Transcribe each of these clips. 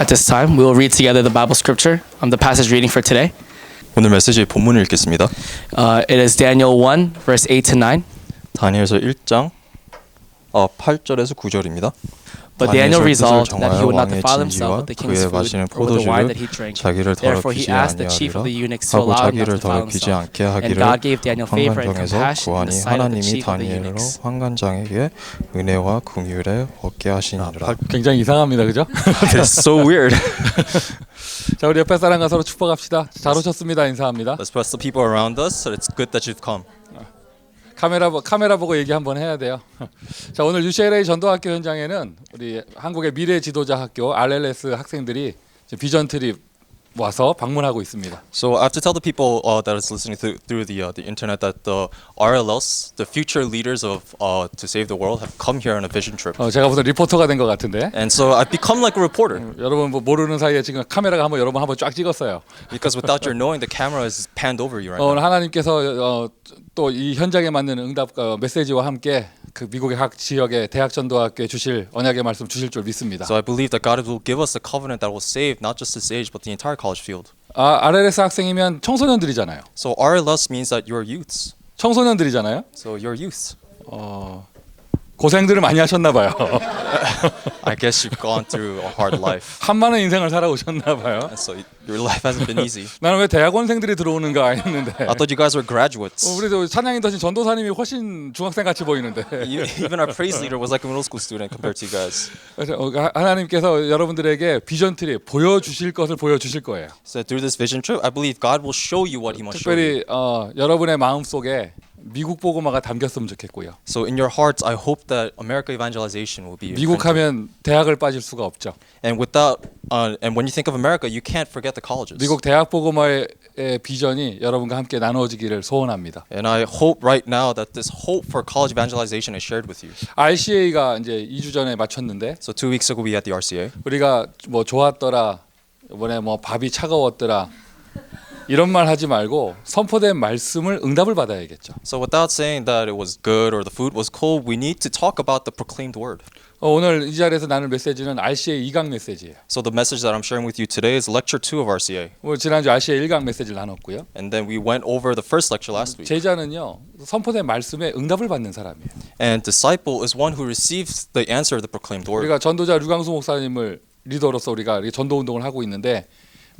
At this time, we will read together the Bible scripture. The passage reading for today. 오늘 메시지 본문을 읽겠습니다. It is Daniel 1, verse 8 to 9. 다니엘서 1장 8절에서 9절입니다. But Daniel resolved that he would not 왕의 defile himself 진지와 with the king's 그의 food 마시는 or with the wine 포도주를 that he drank. 자기를 Therefore he 더럽히지 asked the chief of the 아니하리라 eunuchs to 하고 allow him not to 자기를 defile 더럽히지 himself. 않게 And 하기를 God gave Daniel favor and 환관정에서 compassion in 구하니 the sight of the 하나님이 chief of the 다니엘로 eunuchs. 환관장에게 은혜와 긍휼을 얻게 하시니라. 굉장히 이상합니다, 그죠? It's so weird. 자, 우리 옆에 사람과 서로 축복합시다. 잘 오셨습니다. 인사합니다. Let's bless the people around us. It's good that you've come. 카메라 보고 얘기 한번 해야 돼요. 자, 오늘 UCLA 전도학교 현장에는 우리 한국의 미래 지도자 학교 RLS 학생들이 비전 트립 와서 방문하고 있습니다. So I have to tell the people that is listening through the internet that the RLS, the future leaders of to save the world, have come here on a vision trip. 제가 무슨 리포터가 된 것 같은데. And so I've become like a reporter 여러분 뭐 모르는 사이에 지금 카메라가 여러분 한번 쫙 찍었어요. because without your knowing, the camera is panned over you right 오늘 now. 하나님께서 또 이 현장에 맞는 응답 메시지와 함께 그 미국의 각 지역의 대학 전도학교에 주실 언약의 말씀 주실 줄 믿습니다. So I believe that God will give us a covenant that will save not just this age but the entire college field. RLS 학생이면 청소년들이잖아요. So RLS means that you're youths. 청소년들이잖아요. So you're youths. 고생들을 많이 하셨나 봐요. I guess you've gone through a hard life. 한많은 인생을 살아오셨나 봐요. And so your life hasn't been easy. 나는 왜 대학원생들이 들어오는가 했는데. I thought you guys were graduates. 우리도 찬양이 더신 전도사님이 훨씬 중학생 같이 보이는데. Even our praise leader was like a middle school student compared to you guys. 하나님께서 여러분들에게 비전 트리 보여주실 것을 보여주실 거예요. So through this vision trip, I believe God will show you what He must show you. 특별히 여러분의 마음 속에 미국 복음화가 담겼으면 좋겠고요. So in your hearts, I hope that America evangelization will be. 미국 하면 대학을 빠질 수가 없죠. And without, and when you think of America, you can't forget the colleges. 미국 대학 복음화의 비전이 여러분과 함께 나누어지기를 소원합니다. And I hope right now that this hope for college evangelization is shared with you. RCA가 이제 2주 전에 마쳤는데 So 2 weeks ago we had the RCA. 우리가 뭐 좋았더라, 이번에 뭐 밥이 차가웠더라 이런 말 하지 말고 선포된 말씀을 응답을 받아야겠죠. So without saying that it was good or the food was cold, we need to talk about the proclaimed word. 오늘 이 자리에서 나눌 메시지는 RCA 2강 메시지예요. So the message that I'm sharing with you today is lecture 2 of RCA. 지난주 RCA 1강 메시지를 나눴고요. And then we went over the first lecture last week. 제자는요, 선포된 말씀에 응답을 받는 사람이에요. And disciple is one who receives the answer of the proclaimed word. 우리가 전도자 류광수 목사님을 리더로서 우리가 전도 운동을 하고 있는데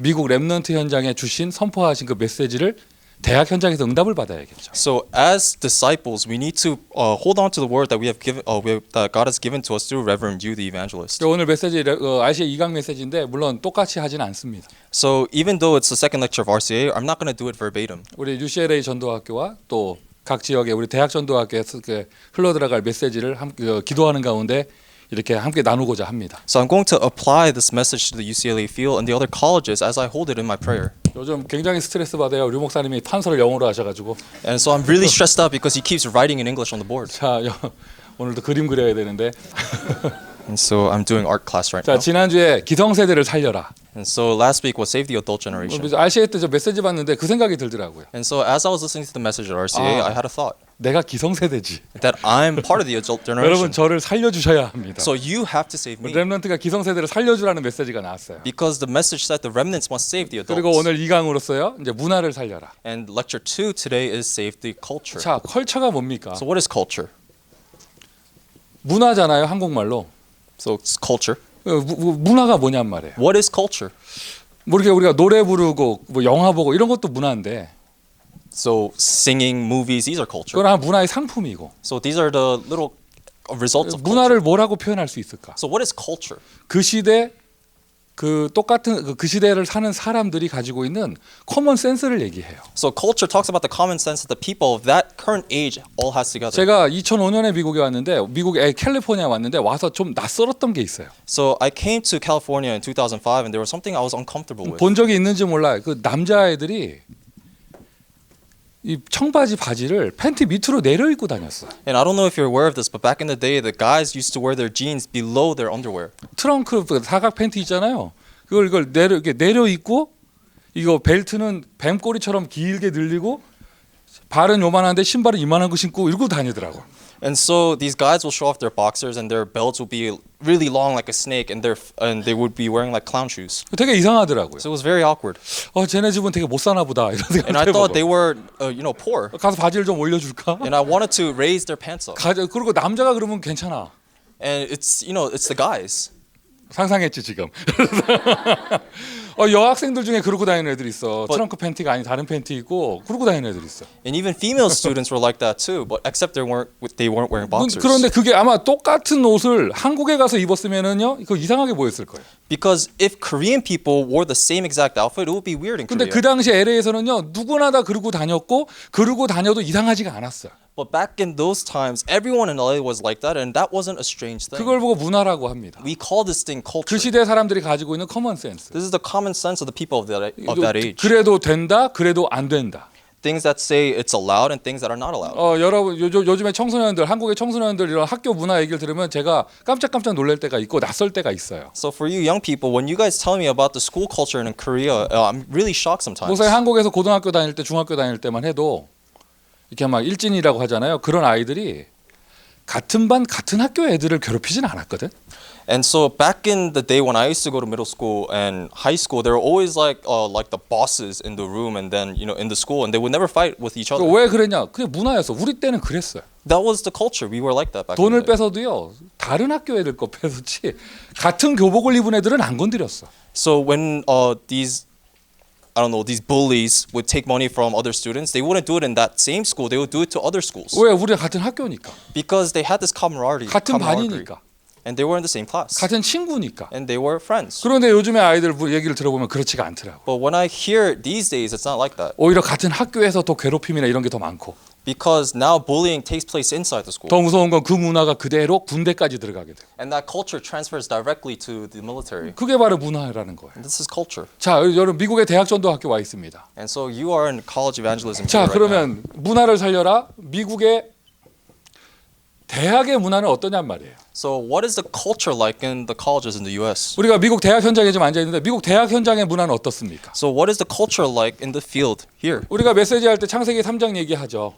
미국 랩넌트 현장에 주신 선포하신 그 메시지를 대학 현장에서 응답을 받아야겠죠. So as disciples, we need to hold on to the word that we have given, that God has given to us through Reverend Yu, the evangelist. 오늘 메시지 RCA 2강 메시지인데 물론 똑같이 하지는 않습니다. So even though it's the second lecture of RCA, I'm not going to do it verbatim. 우리 UCLA 전도학교와 또 각 지역의 우리 대학 전도학교에서 흘러들어갈 메시지를 기도하는 가운데 이렇게 함께 나누고자 합니다. So I'm going to apply this message to the UCLA field and the other colleges as I hold it in my prayer. 요즘 굉장히 스트레스 받아요. 류 목사님이 판서를 영어로 하셔가지고. And so I'm really stressed out because he keeps writing in English on the board. 자, 오늘도 그림 그려야 되는데. And so I'm doing art class right 자, now. 지난주에 기성세대를 살려라. And so last week was Save the Adult Generation. RCA 때 저 메시지 봤는데 그 생각이 들더라고요. And so as I was listening to the message at RCA, I had a thought 내가 기성세대지. that I'm part of the adult 여러분 generation. 저를 살려주셔야 합니다. So you have to save me. 렘넌트가 기성세대를 살려주라는 메시지가 나왔어요. Because the message said the remnants must save the 그리고 adults. 오늘 2강으로서요. 이제 문화를 살려라. And lecture 2 today is Save the Culture. 자, 컬처가 뭡니까? So what is culture? 문화잖아요, 한국말로. So it's culture. 문화가 뭐냔 말이에요. What is culture? 뭐 이렇게 우리가 노래 부르고 뭐 영화 보고 이런 것도 문화인데 So singing, movies, these are culture. 그건 한 문화의 상품이고 So these are the little results of culture. 문화를 뭐라고 표현할 수 있을까? So what is culture? 그 시대 그 똑같은 그 시대를 사는 사람들이 가지고 있는 커먼 센스를 얘기해요. So culture talks about the common sense that the people of that current age all has together. 제가 2005년에 미국에 왔는데 미국에 캘리포니아 왔는데 와서 좀 낯설었던 게 있어요. So I came to California in 2005 and there was something I was uncomfortable with. 본 적이 있는지 몰라요. 그 남자애들이 이 청바지 바지를 팬티 밑으로 내려 입고 다녔어. And I don't know if you're aware of this, but back in the day, the guys used to wear their jeans below their underwear. 트렁크 사각 팬티 있잖아요. 이걸 내려 입고 이거 벨트는 뱀꼬리처럼 길게 늘리고 발은 요만한데 신발은 이만한 거 신고 이러고 다니더라고. And so these guys will show off their boxers, and their belts will be really long like a snake, and they would be wearing like clown shoes. 되게 이상하더라고요. So it was very awkward. 쟤네 집은 되게 못 사나 보다 이런 And I 생각 thought they 해보고. were, poor. 가서 바지를 좀 올려줄까? And I wanted to raise their pants up. 그리고 남자가 그러면 괜찮아. And it's the guys. 상상했지 지금. 여학생들 중에 그러고 다니는 애들 있어. 트렁크 팬티가 아닌 다른 팬티 입고 그러고 다니는 애들 있어. And even female students were like that too, but except they weren't wearing boxers. 그런데 그게 아마 똑같은 옷을 한국에 가서 입었으면은요, 이거 이상하게 보였을 거예요. Because if Korean people wore the same exact outfit, it would be weird in 근데 Korea. 그 당시 LA에서는요, 누구나 다 그러고 다녔고 그러고 다녀도 이상하지가 않았어요. But back in those times, everyone in LA was like that, and that wasn't a strange thing. 그걸 보고 문화라고 합니다. We call this thing culture. 그 시대 사람들이 가지고 있는 커먼 센스. This is the common sense of the people of that age. 그래도 된다, 그래도 안 된다. Things that say it's allowed and things that are not allowed. 여러분 요즘에 청소년들, 한국의 청소년들 이런 학교 문화 얘기를 들으면 제가 깜짝깜짝 놀랄 때가 있고 낯설 때가 있어요. So for you young people, when you guys tell me about the school culture in Korea, I'm really shocked sometimes. 목사님 한국에서 고등학교 다닐 때, 중학교 다닐 때만 해도 이렇게 막 일진이라고 하잖아요. 그런 아이들이 같은 반 같은 학교 애들을 괴롭히진 않았거든. And so back in the day when I used to go to middle school and high school, there were always like the bosses in the room and then in the school, and they would never fight with each other. 왜 그랬냐? 그게 문화였어. 우리 때는 그랬어요. That was the culture. We were like that back in 돈을 the day. 빼서도요. 다른 학교 애들 거 빼서지 같은 교복을 입은 애들은 안 건드렸어. So when these bullies would take money from other students, they wouldn't do it in that same school. They would do it to other schools. 왜? 우리가 같은 학교니까. Because they had this camaraderie. 같은 반이니까. And they were in the same class. 같은 친구니까. And they were friends. 그런데 요즘에 아이들 얘기를 들어보면 그렇지가 않더라고. But when I hear these days, it's not like that. 오히려 같은 학교에서 또 괴롭힘이나 이런 게 더 많고. Because now bullying takes place inside the school. 더 무서운 건 그 문화가 그대로 군대까지 들어가게 돼. And that culture transfers directly to the military. 그게 바로 문화라는 거예요. And this is culture. 자, 여러분 미국의 대학 전도학교 와 있습니다. And so you are in college evangelism. 자, here right now. 그러면 문화를 살려라. 미국의 대학의 문화는 어떠냔 말이에요. So what is the culture like in the colleges in the U.S.? 우리가 미국 대학 현장에 좀 앉아 있는데 미국 대학 현장의 문화는 어떻습니까? So what is the culture like in the field here? 우리가 메시지 할 때 창세기 3장 얘기하죠.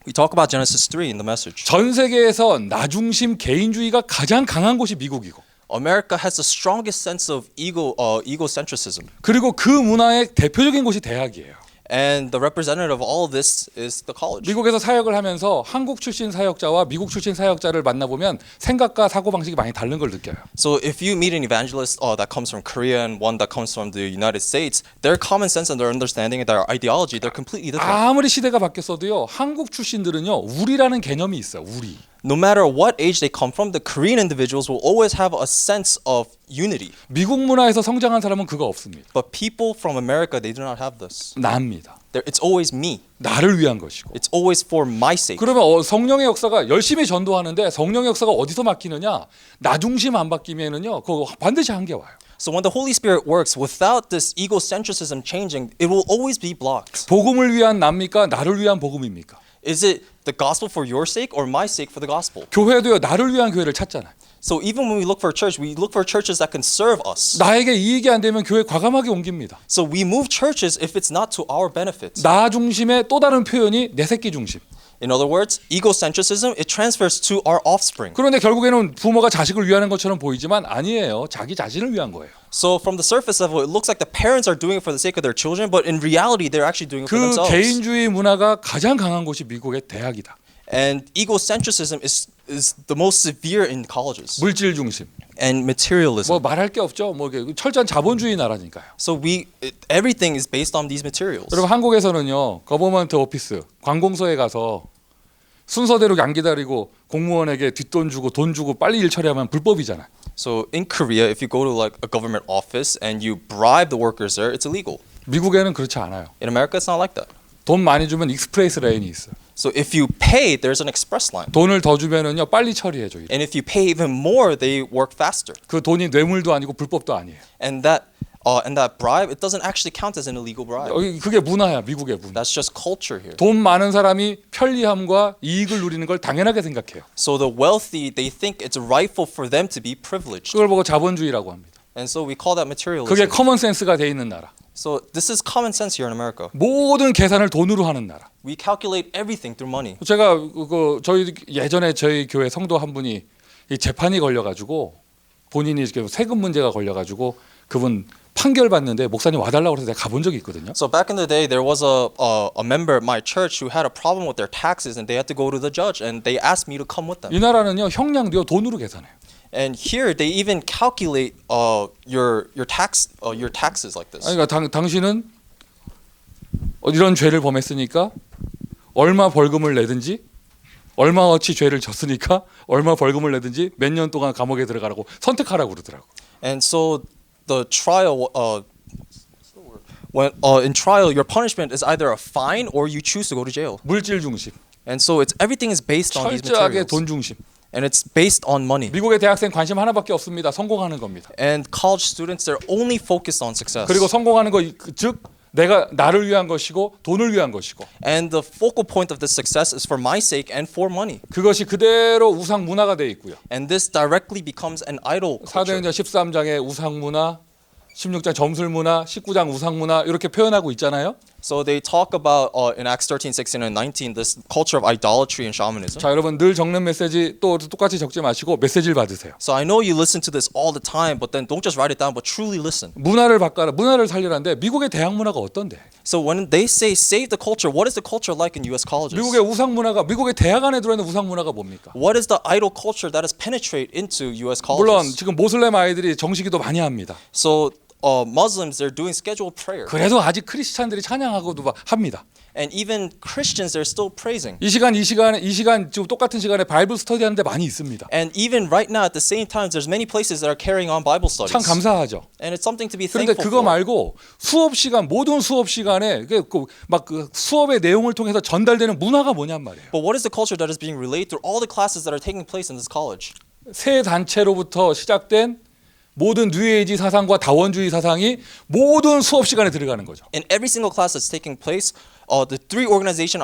We talk about Genesis 3 in the message. 전 세계에서 나중심 개인주의가 가장 강한 곳이 미국이고, America has the strongest sense of egocentrism. 그리고 그 문화의 대표적인 곳이 대학이에요. And the representative of all of this is the college. 미국에서 사역을 하면서 한국 출신 사역자와 미국 출신 사역자를 만나보면 생각과 사고방식이 많이 다른 걸 느껴요. So if you meet an evangelist that comes from Korea and one that comes from the United States, their common sense and their understanding and their ideology, they're completely different. 아무리 시대가 바뀌었어도요, 한국 출신들은요, 우리라는 개념이 있어요. 우리. No matter what age they come from, the Korean individuals will always have a sense of unity. 미국 문화에서 성장한 사람은 그거 없습니다. But people from America, they do not have this. 나입니다. It's always me. 나를 위한 것이고. It's always for my sake. 그러면 성령의 역사가 열심히 전도하는데 성령의 역사가 어디서 맡기느냐? 나 중심 안 바뀌면은요, 그거 반드시 한계 와요. So when the Holy Spirit works, without this egocentrism changing, it will always be blocked. 복음을 위한 나입니까? 나를 위한 복음입니까? Is it the gospel for your sake or my sake for the gospel? 교회도요, 나를 위한 교회를 찾잖아요. So even when we look for a church, we look for churches that can serve us. 나에게 이익이 안 되면 교회 과감하게 옮깁니다. So we move churches if it's not to our benefit. 나 중심의 또 다른 표현이 내 새끼 중심. In other words, egocentrism, it transfers to our offspring. 그런데 결국에는 부모가 자식을 위하는 것처럼 보이지만 아니에요. 자기 자신을 위한 거예요. So from the surface level, it looks like the parents are doing it for the sake of their children, but in reality, they're actually doing it for 그 themselves. 개인주의 문화가 가장 강한 곳이 미국의 대학이다. And egocentrism is the most severe in colleges. 물질 중심. And materialism. 뭐 말할 게 없죠. 뭐 철저한 자본주의 나라니까요. So everything is based on these materials. 여러분 한국에서는요, 거버먼트 오피스, 관공서에 가서 순서대로 안 기다리고 공무원에게 뒷돈 주고 돈 주고 빨리 일 처리하면 불법이잖아요. So in Korea, if you go to like a government office and you bribe the workers there, it's illegal. 미국에는 그렇지 않아요. In America, it's not like that. 돈 많이 주면 익스프레스 레인이 있어요. So if you pay, there's an express line. 돈을 더 주면은요 빨리 처리해줘. And if you pay even more, they work faster. 그 돈이 뇌물도 아니고 불법도 아니에요. And that bribe, it doesn't actually count as an illegal bribe. 그게 문화야, 미국의 문화. That's just culture here. 돈 많은 사람이 편리함과 이익을 누리는 걸 당연하게 생각해요. So the wealthy, they think it's rightful for them to be privileged. 그걸 보고 자본주의라고 합니다. And so we call that materialism. 그게 커먼 센스가 돼 있는 나라. So this is common sense here in America. 모든 계산을 돈으로 하는 나라. We calculate everything through money. 제가 저희 예전에 저희 교회 성도 한 분이 이 재판이 걸려가지고 본인이 이렇게 세금 문제가 걸려가지고 그분 판결 받는데 목사님 와달라고 해서 내가 가본 적이 있거든요. So back in the day, there was a member of my church who had a problem with their taxes, and they had to go to the judge, and they asked me to come with them. 이 나라는요 형량도요 돈으로 계산해요. And here, they even calculate your taxes like this. 그러니까 당신은 이런 죄를 범했으니까 얼마 벌금을 내든지 얼마어치 죄를 졌으니까 얼마 벌금을 내든지 몇 년 동안 감옥에 들어가라고 선택하라고 그러더라고. And so the trial, when in trial, your punishment is either a fine or you choose to go to jail. 물질 중심, And so everything is based on these 철저하게 materials, 돈 중심. and it's based on money. 미국의 대학생 관심 하나밖에 없습니다. 성공하는 겁니다. And college students, they're only focused on success. 그리고 성공하는 거 즉 내가 나를 위한 것이고 돈을 위한 것이고 And the focal point of this success is for my sake and for money. 그것이 그대로 우상 문화가 돼 있고요. And this directly becomes an idol culture. 사도행전 13장의 우상 문화, 16장 점술 문화, 19장 우상 문화 이렇게 표현하고 있잖아요. So they talk about in Acts 13, 16, and 19 this culture of idolatry and shamanism. 자, 여러분 늘 적는 메시지 또 똑같이 적지 마시고 메시지를 받으세요. So I know you listen to this all the time, but then don't just write it down, but truly listen. 문화를 바꿔라, 문화를 살리라는데 미국의 대학 문화가 어떤데? So when they say save the culture, what is the culture like in U.S. colleges? 미국의 우상 문화가 미국의 대학 안에 들어있는 우상 문화가 뭡니까? What is the idol culture that has penetrated into U.S. 물론 colleges? 지금 모슬렘 아이들이 정식기도 많이 합니다. So Muslims, they're doing scheduled prayer. 그래도 아직 크리스찬들이 찬양하고도 합니다. And even Christians, they're still praising. 이 시간 지금 똑같은 시간에 바이블 스터디 하는 데 많이 있습니다. And even right now, at the same time, there's many places that are carrying on Bible studies. 참 감사하죠. And it's something to be 그런데 thankful 그거 for. 말고 수업 시간 모든 수업 시간에 막 그 수업의 내용을 통해서 전달되는 문화가 뭐냔 말이에요. But what is the culture that is being relayed through all the classes that are taking place in this college? 새 단체로부터 시작된 모든 뉴에이지 사상과 다원주의 사상이 모든 수업 시간에 들어가는 거죠. In every single class that's taking place, the three organization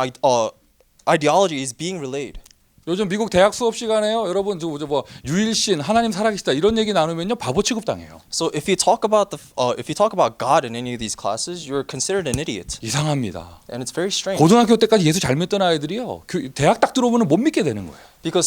ideology is being relayed. 요즘 미국 대학 수업 시간에요. 여러분 뭐 유일신 하나님 살아계시다 이런 얘기 나누면요 바보 취급당해요. So if you talk about God in any of these classes, you're considered an idiot. 이상합니다. And it's very strange. 고등학교 때까지 예수 잘 믿던 아이들이요 대학 딱 들어오면 못 믿게 되는 거예요. Because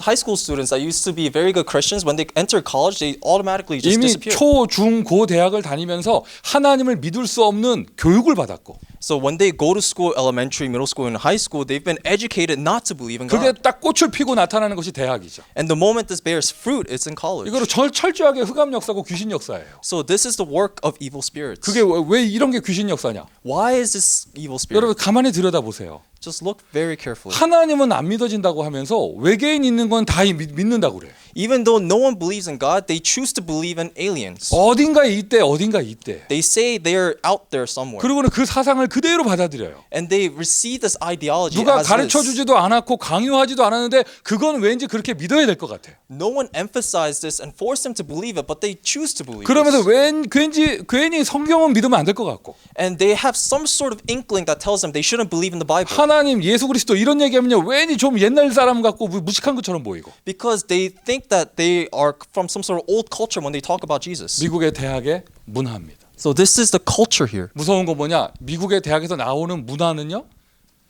high school students that used to be very good Christians, when they enter college, they automatically just 이미 disappear. 초, 중, 고 대학을 다니면서 하나님을 믿을 수 없는 교육을 받았고 So when they go to school, elementary, middle school, and high school, they've been educated not to believe in 그게 God. 딱 꽃을 피고 나타나는 것이 대학이죠. And the moment this bears fruit, it's in college. 이거로 철저하게 흑암 역사고 귀신 역사예요. So this is the work of evil spirits. 그게 왜 이런 게 귀신 역사냐? Why is this evil spirit? 여러분 가만히 들여다보세요. Just look very carefully. 하나님은 안 믿어진다고 하면서 외계인 있는 건 다 믿는다고 그래요. Even though no one believes in God, they choose to believe in aliens. 어딘가에 있대. They say they're out there somewhere. 그리고는 그 사상을 그대로 받아들여요. And they receive this ideology 누가 as 가르쳐 this. 주지도 않았고 강요하지도 않았는데 그건 왠지 그렇게 믿어야 될 것 같아. No one emphasized this and forced them to believe it, but they choose to believe 그러면서 this. 괜히 성경은 믿으면 안 될 것 같고 And they have some sort of inkling that tells them they shouldn't believe in the Bible. 하나님 예수 그리스도 이런 얘기하면요 왠지 좀 옛날 사람 같고 무식한 것처럼 보이고 Because they think that they are from some sort of old culture when they talk about Jesus. 미국의 대학의 문화입니다. So this is the culture here. 무서운 거 뭐냐? 미국의 대학에서 나오는 문화는요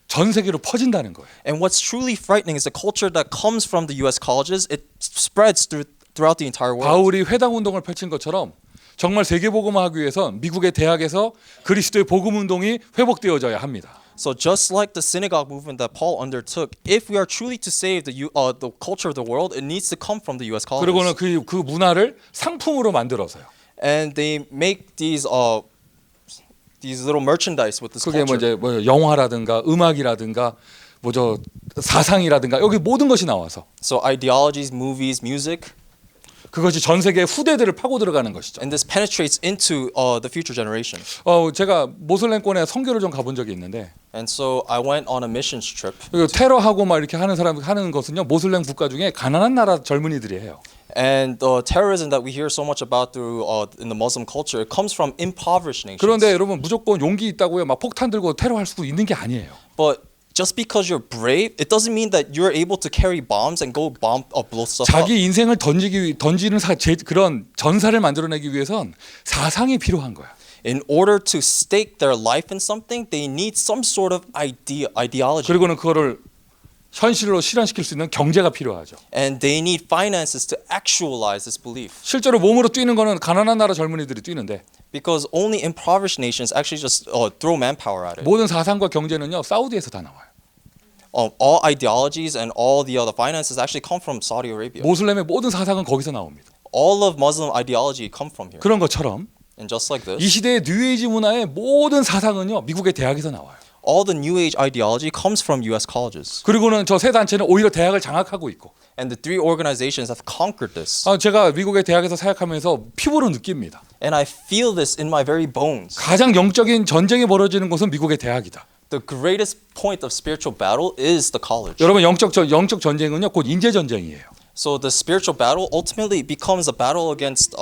전 세계로 퍼진다는 거예요. And what's truly frightening is the culture that comes from the U.S. colleges. It spreads throughout the entire world. 바울이 회당 운동을 펼친 것처럼 정말 세계 복음화하기 위해서 미국의 대학에서 그리스도의 복음 운동이 회복되어져야 합니다. So just like the synagogue movement that Paul undertook, if we are truly to save the culture of the world, it needs to come from the U.S. colleges. 그리고는 그 문화를 상품으로 만들어서요. And they make these little merchandise with this 그게 culture. 뭐 영화라든가 음악이라든가 뭐저 사상이라든가 여기 모든 것이 나와서 So ideologies, movies, music, 그것이 전 세계 후대들을 파고 들어가는 것이죠. and this penetrates into the future generation. 제가 모슬렘권에 선교를 좀 가본 적이 있는데 And so I went on a missions trip. 테러하고 막 이렇게 하는 사람 하는 것은요 모슬렘 국가 중에 가난한 나라 젊은이들이 해요. And the terrorism that we hear so much about through in the Muslim culture, it comes from impoverished nations. 그런데 여러분 무조건 용기 있다고요 막 폭탄 들고 테러할 수도 있는 게 아니에요. But just because you're brave, it doesn't mean that you're able to carry bombs and go blow stuff up. 자기 인생을 던지는 그런 전사를 만들어내기 위해선 사상이 필요한 거야. In order to stake their life in something, they need some sort of ideology. 그리고는 그거를 현실로 실현시킬 수 있는 경제가 필요하죠. And they need finances to actualize this belief. 실제로 몸으로 뛰는 거는 가난한 나라 젊은이들이 뛰는데 Because only impoverished nations actually just throw manpower at it. 모든 사상과 경제는요 사우디에서 다 나와요. All ideologies and all the other finances actually come from Saudi Arabia. 모슬렘의 모든 사상은 거기서 나옵니다. All of Muslim ideology come from here. 그런 것처럼 And just like 이 this, 시대의 뉴에이지 문화의 모든 사상은요 미국의 대학에서 나와요. all the New Age ideology comes from U.S. colleges. 그리고는 저 세 단체는 오히려 대학을 장악하고 있고 And the three organizations have conquered this. 제가 미국의 대학에서 사역하면서 피부로 느낍니다. And I feel this in my very bones. 가장 영적인 전쟁이 벌어지는 곳은 미국의 대학이다. The greatest point of spiritual battle is the college. 여러분 영적 전쟁은요 곧 인재 전쟁이에요. So the spiritual battle ultimately becomes a battle against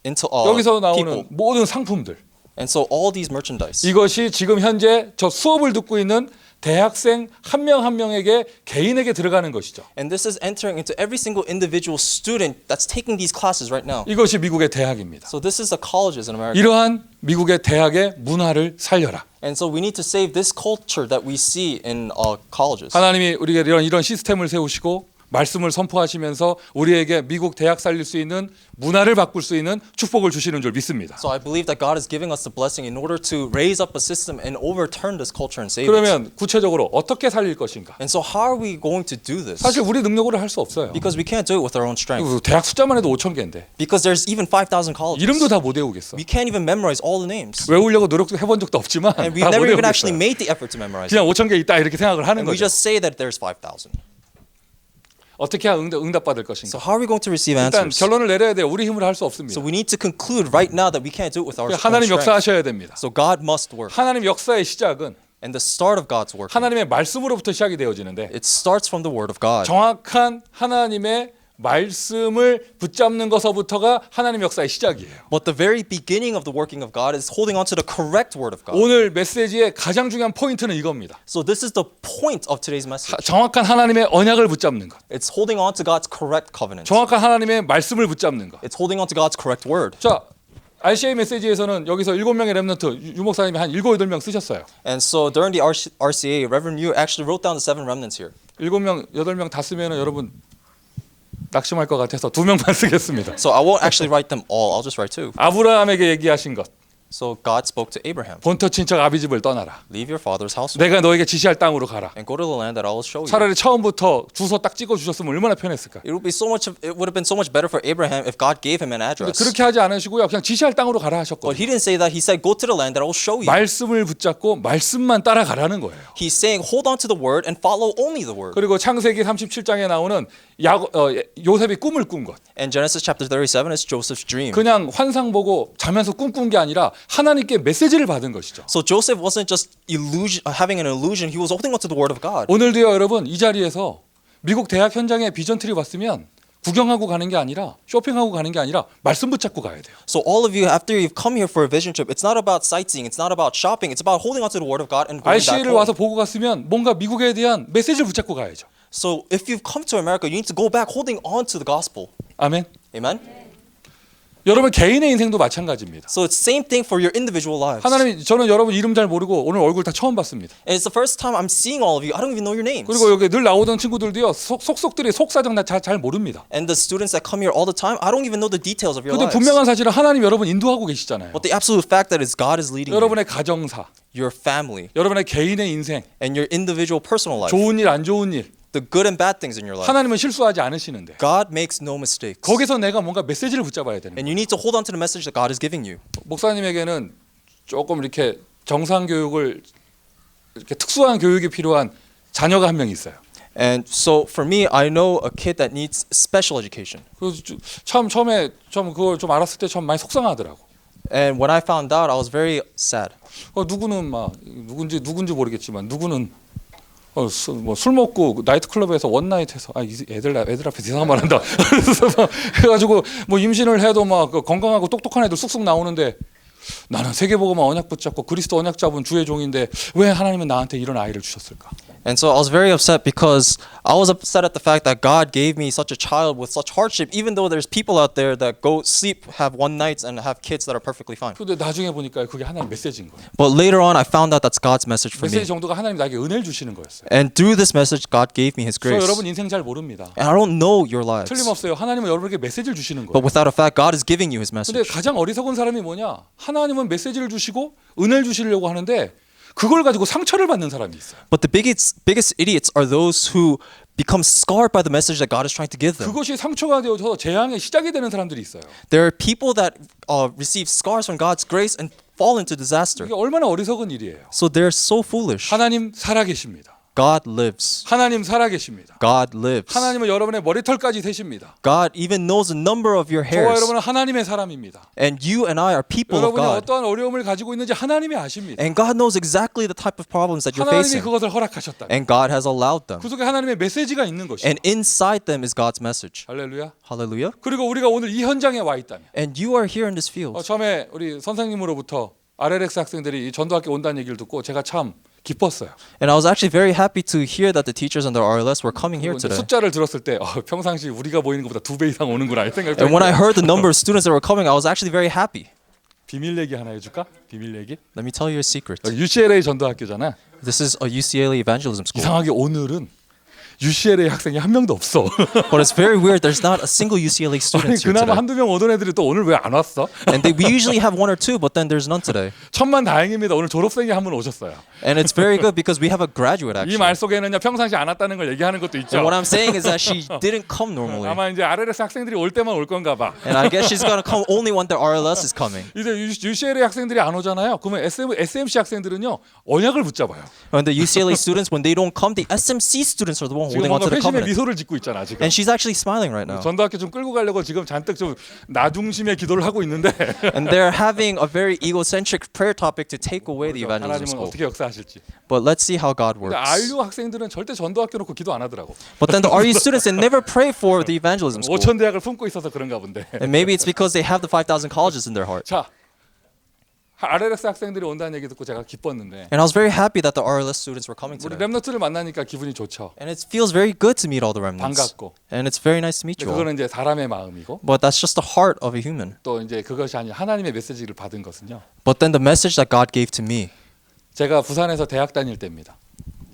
여기서 나오는 people. 모든 상품들 And so all these merchandise. 이것이 지금 현재 저 수업을 듣고 있는 대학생 한 명 한 명에게 개인에게 들어가는 것이죠. And this is entering into every single individual student that's taking these classes right now. 이것이 미국의 대학입니다. So this is the colleges in America. 이러한 미국의 대학의 문화를 살려라. And so we need to save this culture that we see in colleges. 하나님이 우리에게 이런 시스템을 세우시고 말씀을 선포하시면서 우리에게 미국 대학 살릴 수 있는 문화를 바꿀 수 있는 축복을 주시는 줄 믿습니다. So I believe that God is giving us the blessing in order to raise up a system and overturn this culture and save it. 그러면 구체적으로 어떻게 살릴 것인가? And so how are we going to do this? 사실 우리 능력으로 할 수 없어요. Because we can't do it with our own strength. 대학 숫자만 해도 5천 개인데 Because there's even 5,000 colleges. 이름도 다 못 외우겠어. We can't even memorize all the names. 외우려고 노력도 해본 적도 없지만 And we've 다 못 never even actually 외우겠어요. made the effort to memorize it. 그냥 5천 개 있다 이렇게 생각을 하는 And we 거죠. just say that there's 5,000. 어떻게 해야 응답받을 것인가? So how are we going to receive 일단 answers? 결론을 내려야 돼요. 우리 힘으로 할 수 없습니다. So we need to conclude right now that we can't do it with our own 하나님 strength. 역사하셔야 됩니다. So God must work. 하나님 역사의 시작은 And the start of God's work, 하나님의 말씀으로부터 시작이 되어지는데 it starts from the Word of God. 정확한 하나님의 말씀을 붙잡는 것서부터가 하나님 역사의 시작이에요. But the very beginning of the working of God is holding on to the correct Word of God. 오늘 메시지의 가장 중요한 포인트는 이겁니다. So this is the point of today's message. 정확한 하나님의 언약을 붙잡는 것. It's holding on to God's correct covenant. 정확한 하나님의 말씀을 붙잡는 것. It's holding on to God's correct word. 자, RCA 메시지에서는 여기서 7명의 렘넌트 유 목사님이 한 7, 8명 쓰셨어요. And so during the RCA, Reverend Yu actually wrote down the 7 remnants here. 7명, 8명 다 쓰면은 여러분 낙심할 것 같아서 2명만 쓰겠습니다. So I won't actually write them all. I'll just write 2. 아브라함에게 얘기하신 것. So God spoke to Abraham. 본토 친척 아비집을 떠나라. Leave your father's household 내가 너에게 지시할 땅으로 가라. and go to the land that I will show you. 차라리 처음부터 주소 딱 찍어 주셨으면 얼마나 편했을까? It would have been so much better for Abraham if God gave him an 근데 address. 그렇게 하지 않으시고요. 그냥 지시할 땅으로 가라 But 하셨거든요. he didn't say that. He said, go to the land that I will show you. 말씀을 붙잡고 말씀만 따라가라는 거예요. He's saying, hold on to the word and follow only the word. 그리고 창세기 37장에 나오는 요셉이 꿈을 꾼 것. And Genesis chapter 37 is Joseph's dream. 그냥 환상 보고 자면서 꿈꾼 게 아니라 하나님께 메시지를 받은 것이죠. So Joseph wasn't just having an illusion. He was holding on to the word of God. 오늘도요 여러분 이 자리에서 미국 대학 현장에 비전트리 왔으면 구경하고 가는 게 아니라 쇼핑하고 가는 게 아니라 말씀 붙잡고 가야 돼요. So all of you, after you've come here for a vision trip, it's not about sightseeing. It's not about shopping. It's about holding on to the word of God and going back RCA를 home. 와서 보고 갔으면 뭔가 미국에 대한 메시지를 붙잡고 가야죠. So if you've come to America, you need to go back holding on to the gospel. 아멘. Amen? 여러분 개인의 인생도 마찬가지입니다. So it's same thing for your individual lives. 하나님이 저는 여러분 이름 잘 모르고 오늘 얼굴 다 처음 봤습니다. And it's the first time I'm seeing all of you. I don't even know your names. 그리고 여기 늘 나오던 친구들도요 속속들이 속사정 잘 모릅니다. And the students that come here all the time, I don't even know the details of your 근데 lives. 분명한 사실은 하나님 여러분 인도하고 계시잖아요. But the absolute fact that is God is leading you, 여러분의 가정사, your family, 여러분의 개인의 인생, and your individual personal life, 좋은 일 안 좋은 일 the good and bad things in your life. 하나님은 실수하지 않으시는데 God makes no mistakes. 거기서 내가 뭔가 메시지를 붙잡아야 되는 거예요. And you need to hold on to the message that God is giving you. 목사님에게는 조금 이렇게 정상 교육을 이렇게 특수한 교육이 필요한 자녀가 한 명 있어요. And so for me, I know a kid that needs special education. 그래서 처음에 그걸 좀 알았을 때 참 많이 속상하더라고. And when I found out, I was very sad. 누구는 막 누군지 모르겠지만 누구는 뭐 술 먹고 나이트 클럽에서 원나잇해서 애들 앞에서 이상한 말 한다. 그래서 막 해가지고 뭐 임신을 해도 막 건강하고 똑똑한 애들 쑥쑥 나오는데 나는 세계복음만 언약 붙잡고 그리스도 언약 잡은 주의 종인데 왜 하나님은 나한테 이런 아이를 주셨을까? And so I was very upset because I was upset at the fact that God gave me such a child with such hardship, even though there's people out there that go sleep, have one nights, and have kids that are perfectly fine. 근데 나중에 보니까 그게 하나님 메시지인 거예요. But later on, I found out that's God's message for 메시지 me. 정도가 하나님 나에게 은혜를 주시는 거였어요. And through this message, God gave me His 그래서 grace. 여러분 인생 잘 모릅니다. And I don't know your lives. 틀림없어요. 하나님은 여러분에게 메시지를 주시는 But 거예요. without a fact, God is giving you His 근데 message. 가장 어리석은 사람이 뭐냐? 하나님은 메시지를 주시고 은혜를 주시려고 하는데 그걸 가지고 상처를 받는 사람이 있어요. But the biggest idiots are those who become scarred by the message that God is trying to give them. 그것이 상처가 되어서 재앙의 시작이 되는 사람들이 있어요. There are people that receive scars from God's grace and fall into disaster. 이게 얼마나 어리석은 일이에요. So they're so foolish. 하나님 살아계십니다. God lives. 하나님 살아계십니다. God lives. 하나님은 여러분의 머리털까지 되십니다. God even knows the number of your 저와 hairs. 여러분은 하나님의 사람입니다. And you and I are people of 여러분이 God. 어떠한 어려움을 가지고 있는지 하나님이 아십니다. And God knows exactly the type of problems that you're 하나님이 facing. 그것을 허락하셨다. And God has allowed them. 그 속에 하나님의 메시지가 있는 것이죠. And inside them is God's message. 할렐루야. Hallelujah. 그리고 우리가 오늘 이 현장에 와 있다면 And you are here in this field. 처음에 우리 선생님으로부터 RLX 학생들이 이 전도학교 온다는 얘기를 듣고 제가 참 기뻤어요. And I was actually very happy to hear that the teachers on the RLS were coming here 그리고 이제 today. 숫자를 들었을 때 평상시 우리가 보이는 것보다 2배 이상 오는구나 이 생각이 And when I 들었어요. heard the number of students that were coming, I was actually very happy. 비밀 얘기 하나 해줄까? 비밀 얘기. Let me tell you a secret. UCLA 전도학교잖아. This is a UCLA evangelism school. 이상하게 오늘은 UCLA 학생이 한 명도 없어. But it's very weird. There's not a single UCLA 아니, student here 그나마 today. 한두 명 오던 애들이 또 오늘 왜 안 왔어? And we usually have one or two, but then there's none today. 천만 다행입니다. 오늘 졸업생이 한 분 오셨어요. And it's very good because we have a graduate 이 actually. 말 속에는요 평상시 안 왔다는 걸 얘기하는 것도 있죠. And what I'm saying is that she didn't come normally. 아마 이제 RLS 학생들이 올 때만 올 건가 봐. And I guess she's gonna come only when the RLS is coming. 이제 UCLA 학생들이 안 오잖아요. 그러면 SMC 학생들은요 언약을 붙잡아요. When the UCLA students, when they don't come, the SMC students are the one 지금 holding on 뭔가 to the 회심의 covenant. 미소를 짓고 있잖아 지금. And she's actually smiling right now. 전도학교 좀 끌고 가려고 지금 잔뜩 좀 나중심의 기도를 하고 있는데 And they're having a very egocentric prayer topic to take away the evangelism 하나님은 school. 어떻게 역사하실지. But let's see how God 근데 works. RU 학생들은 절대 전도학교 놓고 기도 안 하더라고. But then the RU students, they never pray for the evangelism school. 5천 대학을 품고 있어서 그런가 본데. And maybe it's because they have the 5,000 colleges in their heart. 자, RLS 학생들이 온다는 얘기 듣고 제가 기뻤는데 And I was very happy that the RLS students were coming 우리 today. 랩너트를 만나니까 기분이 좋죠. And it feels very good to meet all the remnants. 반갑고. And it's very nice to meet you all. 그거는 이제 사람의 마음이고 But that's just the heart of a human. 또 이제 그것이 아니라 하나님의 메시지를 받은 것은요. But then the message that God gave to me, 제가 부산에서 대학 다닐 때입니다.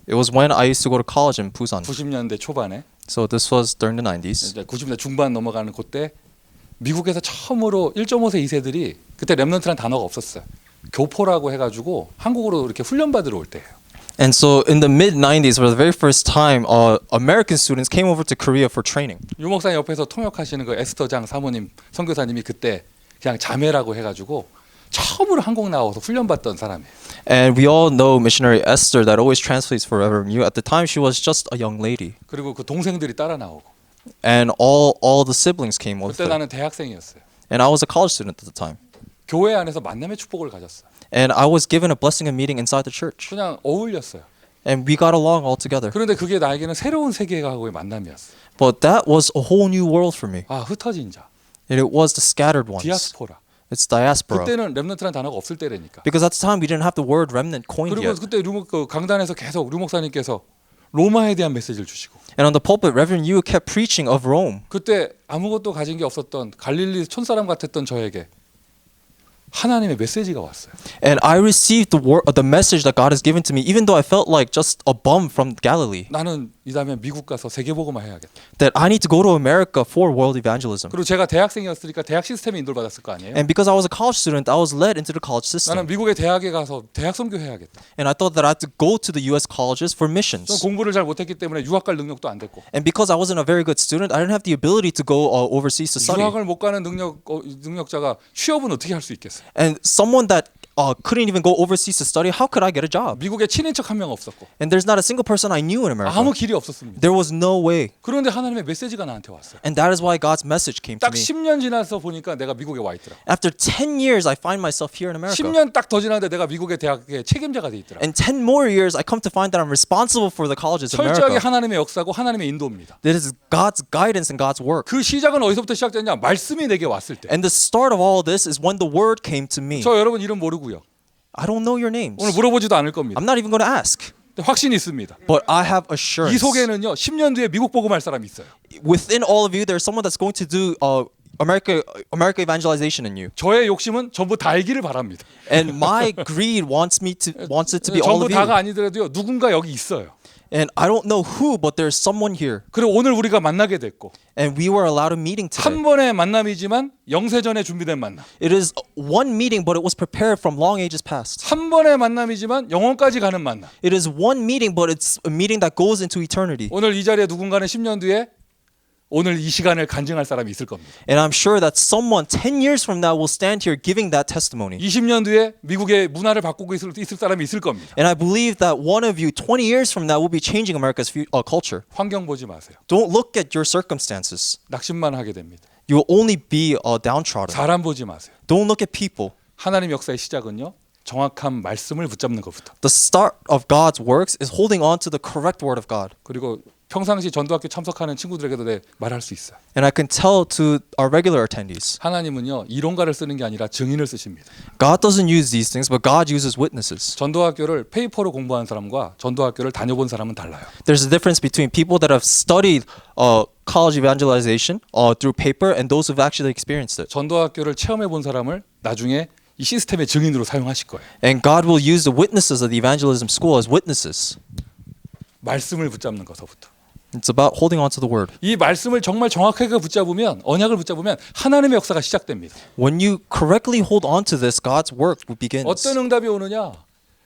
it was when I used to go to college in Busan. 90년대 초반에 So this was during the 90s. 이제 90년대 중반 넘어가는 그때 미국에서 처음으로 1.5세 2세들이 그때 랩넌트라는 단어가 없었어요. 교포라고 해가지고 한국으로 이렇게 훈련 받으러 올 때예요. And so in the mid 90s, for the very first time, American students came over to Korea for training. 유 목사님 옆에서 통역하시는 그 에스터장 사모님 선교사님이 그때 그냥 자매라고 해가지고 처음으로 한국 나와서 훈련 받던 사람이에요. And we all know missionary Esther that always translates for Reverend Yu. At the time, she was just a young lady. 그리고 그 동생들이 따라 나오고. And all the siblings came with 그때 her. 나는 대학생이었어요. And I was a college student at the time. 교회 안에서 만남의 축복을 가졌어요. And I was given a blessing of meeting inside the church. 그냥 어울렸어요. And we got along all together. 그런데 그게 나에게는 새로운 세계하고의 만남이었어요. But that was a whole new world for me. 아, 흩어진 자, And it was the scattered ones. 디아스포라. It's diaspora. 그때는 랩넌트라는 단어가 없을 때라니까. Because at the time, we didn't have the word remnant coined 그리고 yet. 그때 그 강단에서 계속 류 목사님께서 로마에 대한 메시지를 주시고 And on the pulpit, Reverend Yu kept preaching of Rome. 그때 아무것도 가진 게 없었던 갈릴리 촌사람 같았던 저에게 하나님의 메시지가 왔어요. And I received the message that God has given to me, even though I felt like just a bum from Galilee. 나는 이 다음에 미국 가서 세계복음화 해야겠다. That I need to go to America for world evangelism. 그리고 제가 대학생이었으니까 대학 시스템에 인도를 받았을 거 아니에요. And because I was a college student, I was led into the college 나는 system. 미국의 대학에 가서 대학 선교 해야겠다. And I thought that I had to go to the U.S. colleges for 저는 missions. 공부를 잘 못했기 때문에 유학 갈 능력도 안 됐고 And because I wasn't a very good student, I didn't have the ability to go overseas to study. 유학을 못 가는 능력자가 취업은 어떻게 할 수 있겠어요? And someone that couldn't even go overseas to study, how could I get a job? 미국에 친인척 한 명 없었고 And there's not a single person I knew in America. 아무 길이 없었습니다. There was no way. 그런데 하나님의 메시지가 나한테 왔어요. And that is why God's message came to 딱 me. 10년 지나서 보니까 내가 미국에 와 있더라. After 10 years, I find myself here in America. 10년 딱 더 지났는데 내가 미국의 대학의 책임자가 돼 있더라. And 10 more years, I come to find that I'm responsible for the colleges in 철저하게 America. 하나님의 역사고 하나님의 인도입니다. That is God's guidance and God's work. 그 시작은 어디서부터 시작됐냐? 말씀이 내게 왔을 때. And the start of all this is when the word came to me. 저 여러분 이름 모르고요. I don't know your names. 오늘 물어보지도 않을 겁니다. I'm not even going to ask. 확신이 있습니다. But I have 이 assurance. 속에는요 10년 뒤에 미국 복음할 사람이 있어요. Within all of you, there's someone that's going to do America evangelization in you. 저의 욕심은 전부 다 알기를 바랍니다. And my greed wants it to be all 전부 of 다가 you. 아니더라도요 누군가 여기 있어요. And I don't know who, but there's someone here. 그리고 오늘 우리가 만나게 됐고 And we were allowed a meeting today. 한 번의 만남이지만 영세전에 준비된 만남. It is one meeting, but it was prepared from long ages past. 한 번의 만남이지만 영원까지 가는 만남. It is one meeting, but it's a meeting that goes into eternity. 오늘 이 자리에 누군가는 10년 뒤에 오늘 이 시간을 간증할 사람이 있을 겁니다. And I'm sure that someone 10 years from now will stand here giving that testimony. 20년 뒤에 미국의 문화를 바꾸고 있을 사람이 있을 겁니다. And I believe that one of you 20 years from now will be changing America's culture. 환경 보지 마세요. Don't look at your circumstances. 낙심만 하게 됩니다. You will only be downtrodden. 사람 보지 마세요. Don't look at people. 하나님 역사의 시작은요. 정확한 말씀을 붙잡는 것부터. The start of God's works is holding on to the correct word of God. 그리고 평상시 전도학교 참석하는 친구들에게도 내 말할 수 있어요. And I can tell to our regular attendees. 하나님은요. 이론가를 쓰는 게 아니라 증인을 쓰십니다. God doesn't use these things, but God uses witnesses. 전도학교를 페이퍼로 공부한 사람과 전도학교를 다녀본 사람은 달라요. There's a difference between people that have studied college evangelization through paper and those who've actually experienced it. 전도학교를 체험해 본 사람을 나중에 이 시스템의 증인으로 사용하실 거예요. And God will use the witnesses of the evangelism school as witnesses. 말씀을 붙잡는 것부터. It's about holding on to the word. 이 말씀을 정말 정확하게 붙잡으면 언약을 붙잡으면 하나님의 역사가 시작됩니다. When you correctly hold on to this, God's work begins. 어떤 응답이 오느냐?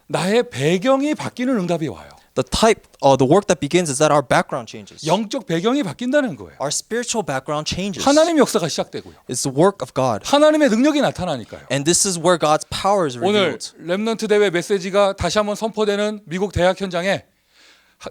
나의 배경이 바뀌는 응답이 와요. The work that begins is that our background changes. 영적 배경이 바뀐다는 거예요. Our spiritual background changes. 하나님의 역사가 시작되고요. It's the work of God. 하나님의 능력이 나타나니까요. And this is where God's power is 오늘 revealed. 렘넌트 대회 메시지가 다시 한번 선포되는 미국 대학 현장에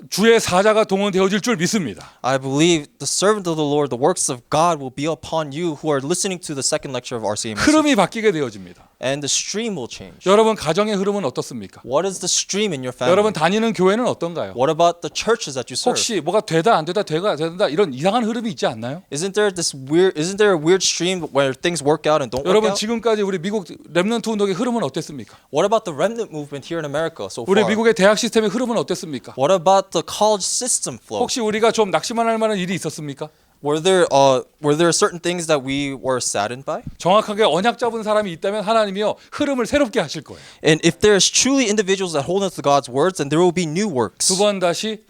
주의 사자가 동원되어질 줄 믿습니다. I believe the servant of the Lord, the works of God will be upon you who are listening to the second lecture of RCA. 흐름이 바뀌게 되어집니다. And the stream will change. 여러분 가정의 흐름은 어떻습니까? What is the stream in your family? 여러분 다니는 교회는 어떤가요? What about the churches that you serve? 혹시 뭐가 되다 안 되다 되가 된다 이런 이상한 흐름이 있지 않나요? Isn't there a weird stream where things work out and don't work 여러분 out? 지금까지 우리 미국 렘넌트 운동의 흐름은 어땠습니까? What about the remnant movement here in America so 우리 far? 미국의 대학 시스템의 흐름은 어땠습니까? What about the college system flow? 혹시 우리가 좀 낙심할 만한 일이 있었습니까? Were there certain things that we were saddened by? 정확하게 언약 잡은 사람이 있다면 하나님이요 흐름을 새롭게 하실 거예요. And if there's truly individuals that hold on to God's words, then there will be new works. 두 번 다시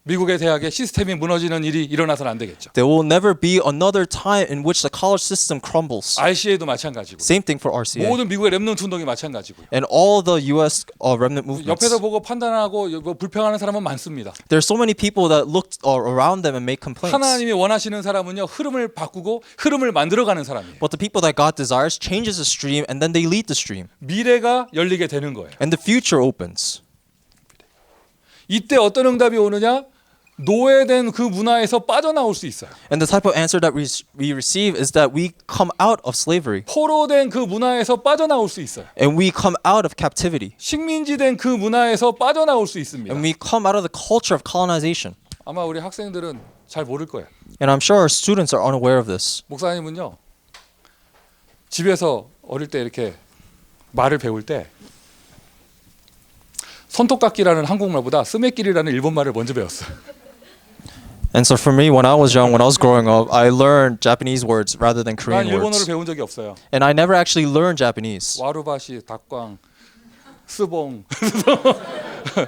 미국의 대학의 시스템이 무너지는 일이 일어나서는 안 되겠죠. There will never be another time in which the college system crumbles. RCA도 마찬가지고 Same thing for RCA. 모든 미국의 렘넌트 운동이 마찬가지고요. And all the U.S. remnant movements. 옆에서 보고 판단하고 뭐 불평하는 사람은 많습니다. There's so many people that look around them and make complaints. 하나님이 원하시는 사람은요 흐름을 바꾸고 흐름을 만들어가는 사람이에요. But the people that God desires changes the stream and then they lead the stream. 미래가 열리게 되는 거예요. And the future opens. 이때 어떤 응답이 오느냐? 노예된 그 문화에서 빠져나올 수 있어요. And the type of answer that we receive is that we come out of slavery. 포로된 그 문화에서 빠져나올 수 있어요. And we come out of captivity. 식민지된 그 문화에서 빠져나올 수 있습니다. And we come out of the culture of colonization. 아마 우리 학생들은 잘 모를 거예요. And I'm sure our students are unaware of this. 목사님은요. 집에서 어릴 때 이렇게 말을 배울 때 손톱깎이라는 한국말보다 스매끼리라는 일본말을 먼저 배웠어요. And so for me, when I was growing up, I learned Japanese words rather than 난 Korean 일본어를 words. 배운 적이 없어요. And I never actually learned Japanese. 와루바시, 닭광, 스봉.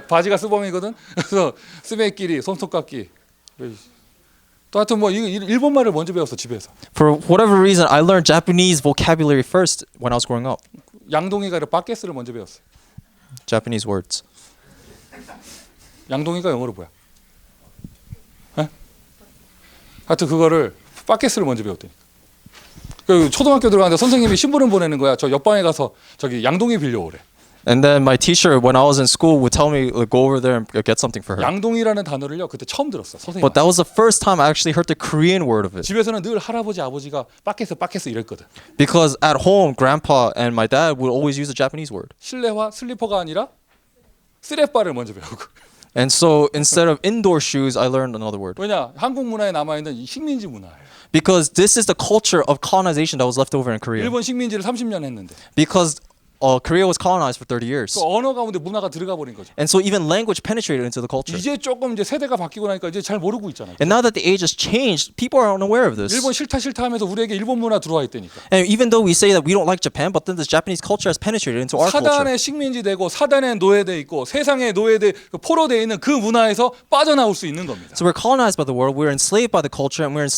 바지가 스봉이거든. 그래서 스매끼리, 손톱깎이. 또 하여튼 뭐 일본말을 먼저 배웠어 집에서. For whatever reason, I learned Japanese vocabulary first when I was growing up. 양동이가 아니라 바켓스를 먼저 배웠어. Japanese words. 양동이가 영어로 뭐야? 에? 하여튼 그거를 바켓스를 먼저 배웠다니까. 그 초등학교 들어가는데 선생님이 신부름 보내는 거야. 저 옆방에 가서 저기 양동이 빌려오래. And then my teacher, when I was in school, would tell me, go over there and get something for her. 양동이라는 단어를요 그때 처음 들었어 선생님. But that was the first time I actually heard the Korean word of it. 집에서는 늘 할아버지 아버지가 바켓스 이랬거든. Because at home, grandpa and my dad would always use the Japanese word. 실내화 슬리퍼가 아니라 쓰레빠를 먼저 배우고. And so instead of indoor shoes, I learned another word. 왜냐 한국 문화에 남아 있는 이 식민지 문화예요. Because this is the culture of colonization that was left over in Korea. 일본 식민지를 30년 했는데 Because Korea was colonized for 30 years. 그 언어 가운데 문화가 들어가 버린 거죠. And so even language penetrated into the culture. 이제 조금 이제 세대가 바뀌고 나니까 이제 잘 모르고 있잖아요. And now that the age has changed, people are unaware of this. 일본 싫다 하면서 우리에게 일본 문화 들어와 있다니까. And even though we say that we don't like Japan, but then this Japanese culture has penetrated into our culture. 사단의 식민지 되고 사단의 노예돼 있고 세상의 노예돼 포로돼 있는 그 문화에서 빠져나올 수 있는 겁니다. So we're colonized by the world, we're enslaved by the culture, and we're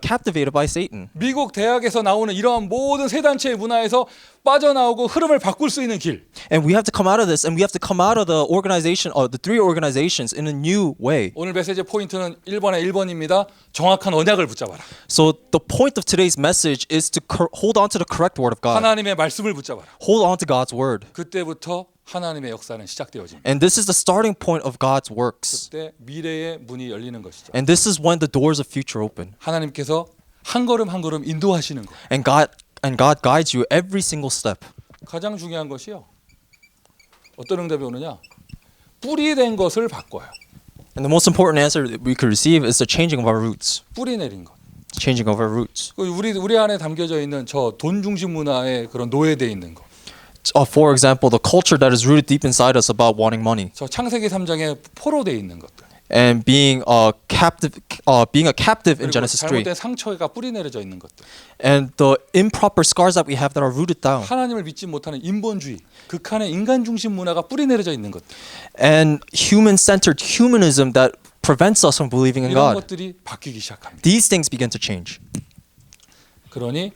captivated by Satan. 미국 대학에서 나오는 이러한 모든 세 단체의 문화에서 빠져나오고 흐름을 바꿀 수 있는 길. And we have to come out of this, and we have to come out of the organization, the three organizations, in a new way. 오늘 메시지 포인트는 1번입니다. 정확한 언약을 붙잡아라. So the point of today's message is to hold on to the correct word of God. 하나님의 말씀을 붙잡아라. Hold on to God's word. 그때부터 하나님의 역사는 시작되어집니다. And this is the starting point of God's works. 그때 미래의 문이 열리는 것이죠. And this is when the doors of future open. 하나님께서 한 걸음 한 걸음 인도하시는 거. And God guides you every single step. 가장 중요한 것이요. 어떤 응답이 오느냐? 뿌리된 것을 바꿔요. And the most important answer that we could receive is the changing of our roots. 뿌리 내린 것. Changing of our roots. 우리 안에 담겨져 있는 저 돈 중심 문화에 그런 노예돼 있는 거. For example, the culture that is rooted deep inside us about wanting money 저 창세기 3장에 포로돼 있는 것들. and being a captive in 그리고 Genesis 3, 잘못된 상처가 뿌리 내려져 있는 것들. and the improper scars that we have that are rooted down, 하나님을 믿지 못하는 인본주의, 극한의 인간 중심 문화가 뿌리 내려져 있는 것들. and human-centered humanism that prevents us from believing in 이런 God. 것들이 바뀌기 시작합니다. These things begin to change. 그러니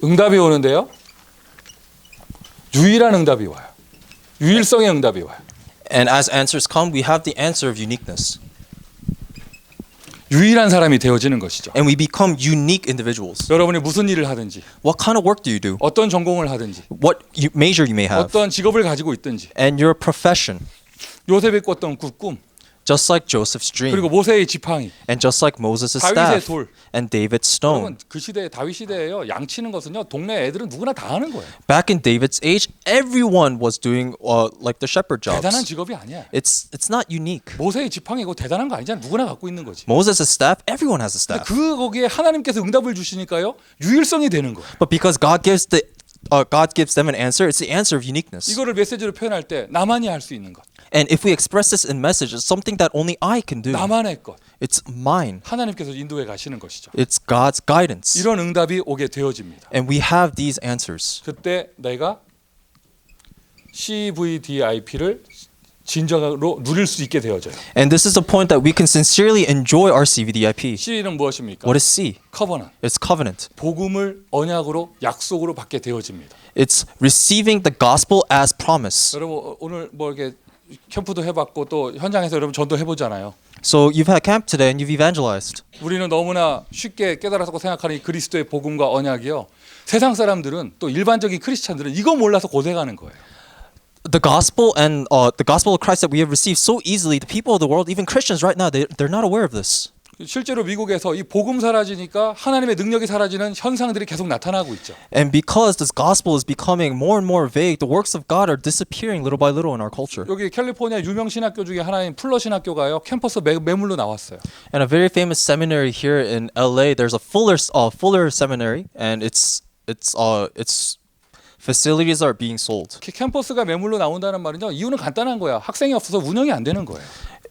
응답이 오는데요. 유일한 응답이 와요. 유일성의 응답이 와요. And as answers come, we have the answer of uniqueness. 유일한 사람이 되어지는 것이죠. And we become unique individuals. 여러분이 무슨 일을 하든지, What kind of work do you do? 어떤 전공을 하든지, What major you may have? 어떤 직업을 가지고 있든지, And your profession. 요셉이 꿨던 그 꿈, Just like Joseph's dream. 그리고 모세의 지팡이, And just like Moses' 다윗의 staff. 돌. And David's stone. 여러분 그 시대에 다윗 시대에요. 양치는 것은요 동네 애들은 누구나 다 하는 거예요. Back in David's age, everyone was doing like the shepherd 대단한 jobs. 직업이 아니야. It's not unique. 모세의 지팡이고 대단한 거 아니잖아. 누구나 갖고 있는 거지. Moses' staff, everyone has a 근데 staff. 그 거기에 하나님께서 응답을 주시니까요 유일성이 되는 거예요. But because God gives them an answer, it's the answer of uniqueness. 이거를 메시지로 표현할 때 나만이 할 수 있는 것, And if we express this in message, it's something that only I can do. 나만의 것, It's mine. 하나님께서 인도해 가시는 것이죠. It's God's guidance. 이런 응답이 오게 되어집니다. And we have these answers. 그때 내가 CVDIP를 진정으로 누릴 수 있게 되어져요. And this is the point that we can sincerely enjoy our CVDIP. C는 무엇입니까? What is C? 커버넌. It's covenant. 복음을 언약으로 약속으로 받게 되어집니다. It's receiving the gospel as promise. 여러분 오늘 뭐 이렇게 캠프도 해봤고 또 현장에서 여러분 전도 해보잖아요. So you've had camp today and you've evangelized. 우리는 너무나 쉽게 깨달았고 생각하는 이 그리스도의 복음과 언약이요. 세상 사람들은 또 일반적인 크리스찬들은 이거 몰라서 고생하는 거예요. The gospel and the gospel of Christ that we have received so easily, the people of the world, even Christians right now, they're not aware of this. 실제로 미국에서 이 복음 사라지니까 하나님의 능력이 사라지는 현상들이 계속 나타나고 있죠. And because this gospel is becoming more and more vague, the works of God are disappearing little by little in our culture. 여기 캘리포니아 유명 신학교 중에 하나인 풀러 신학교가요. 캠퍼스 매물로 나왔어요. And a very famous seminary here in LA, there's a Fuller seminary, and its facilities are being sold. 캠퍼스가 매물로 나온다는 말은요. 이유는 간단한 거야. 학생이 없어서 운영이 안 되는 거예요.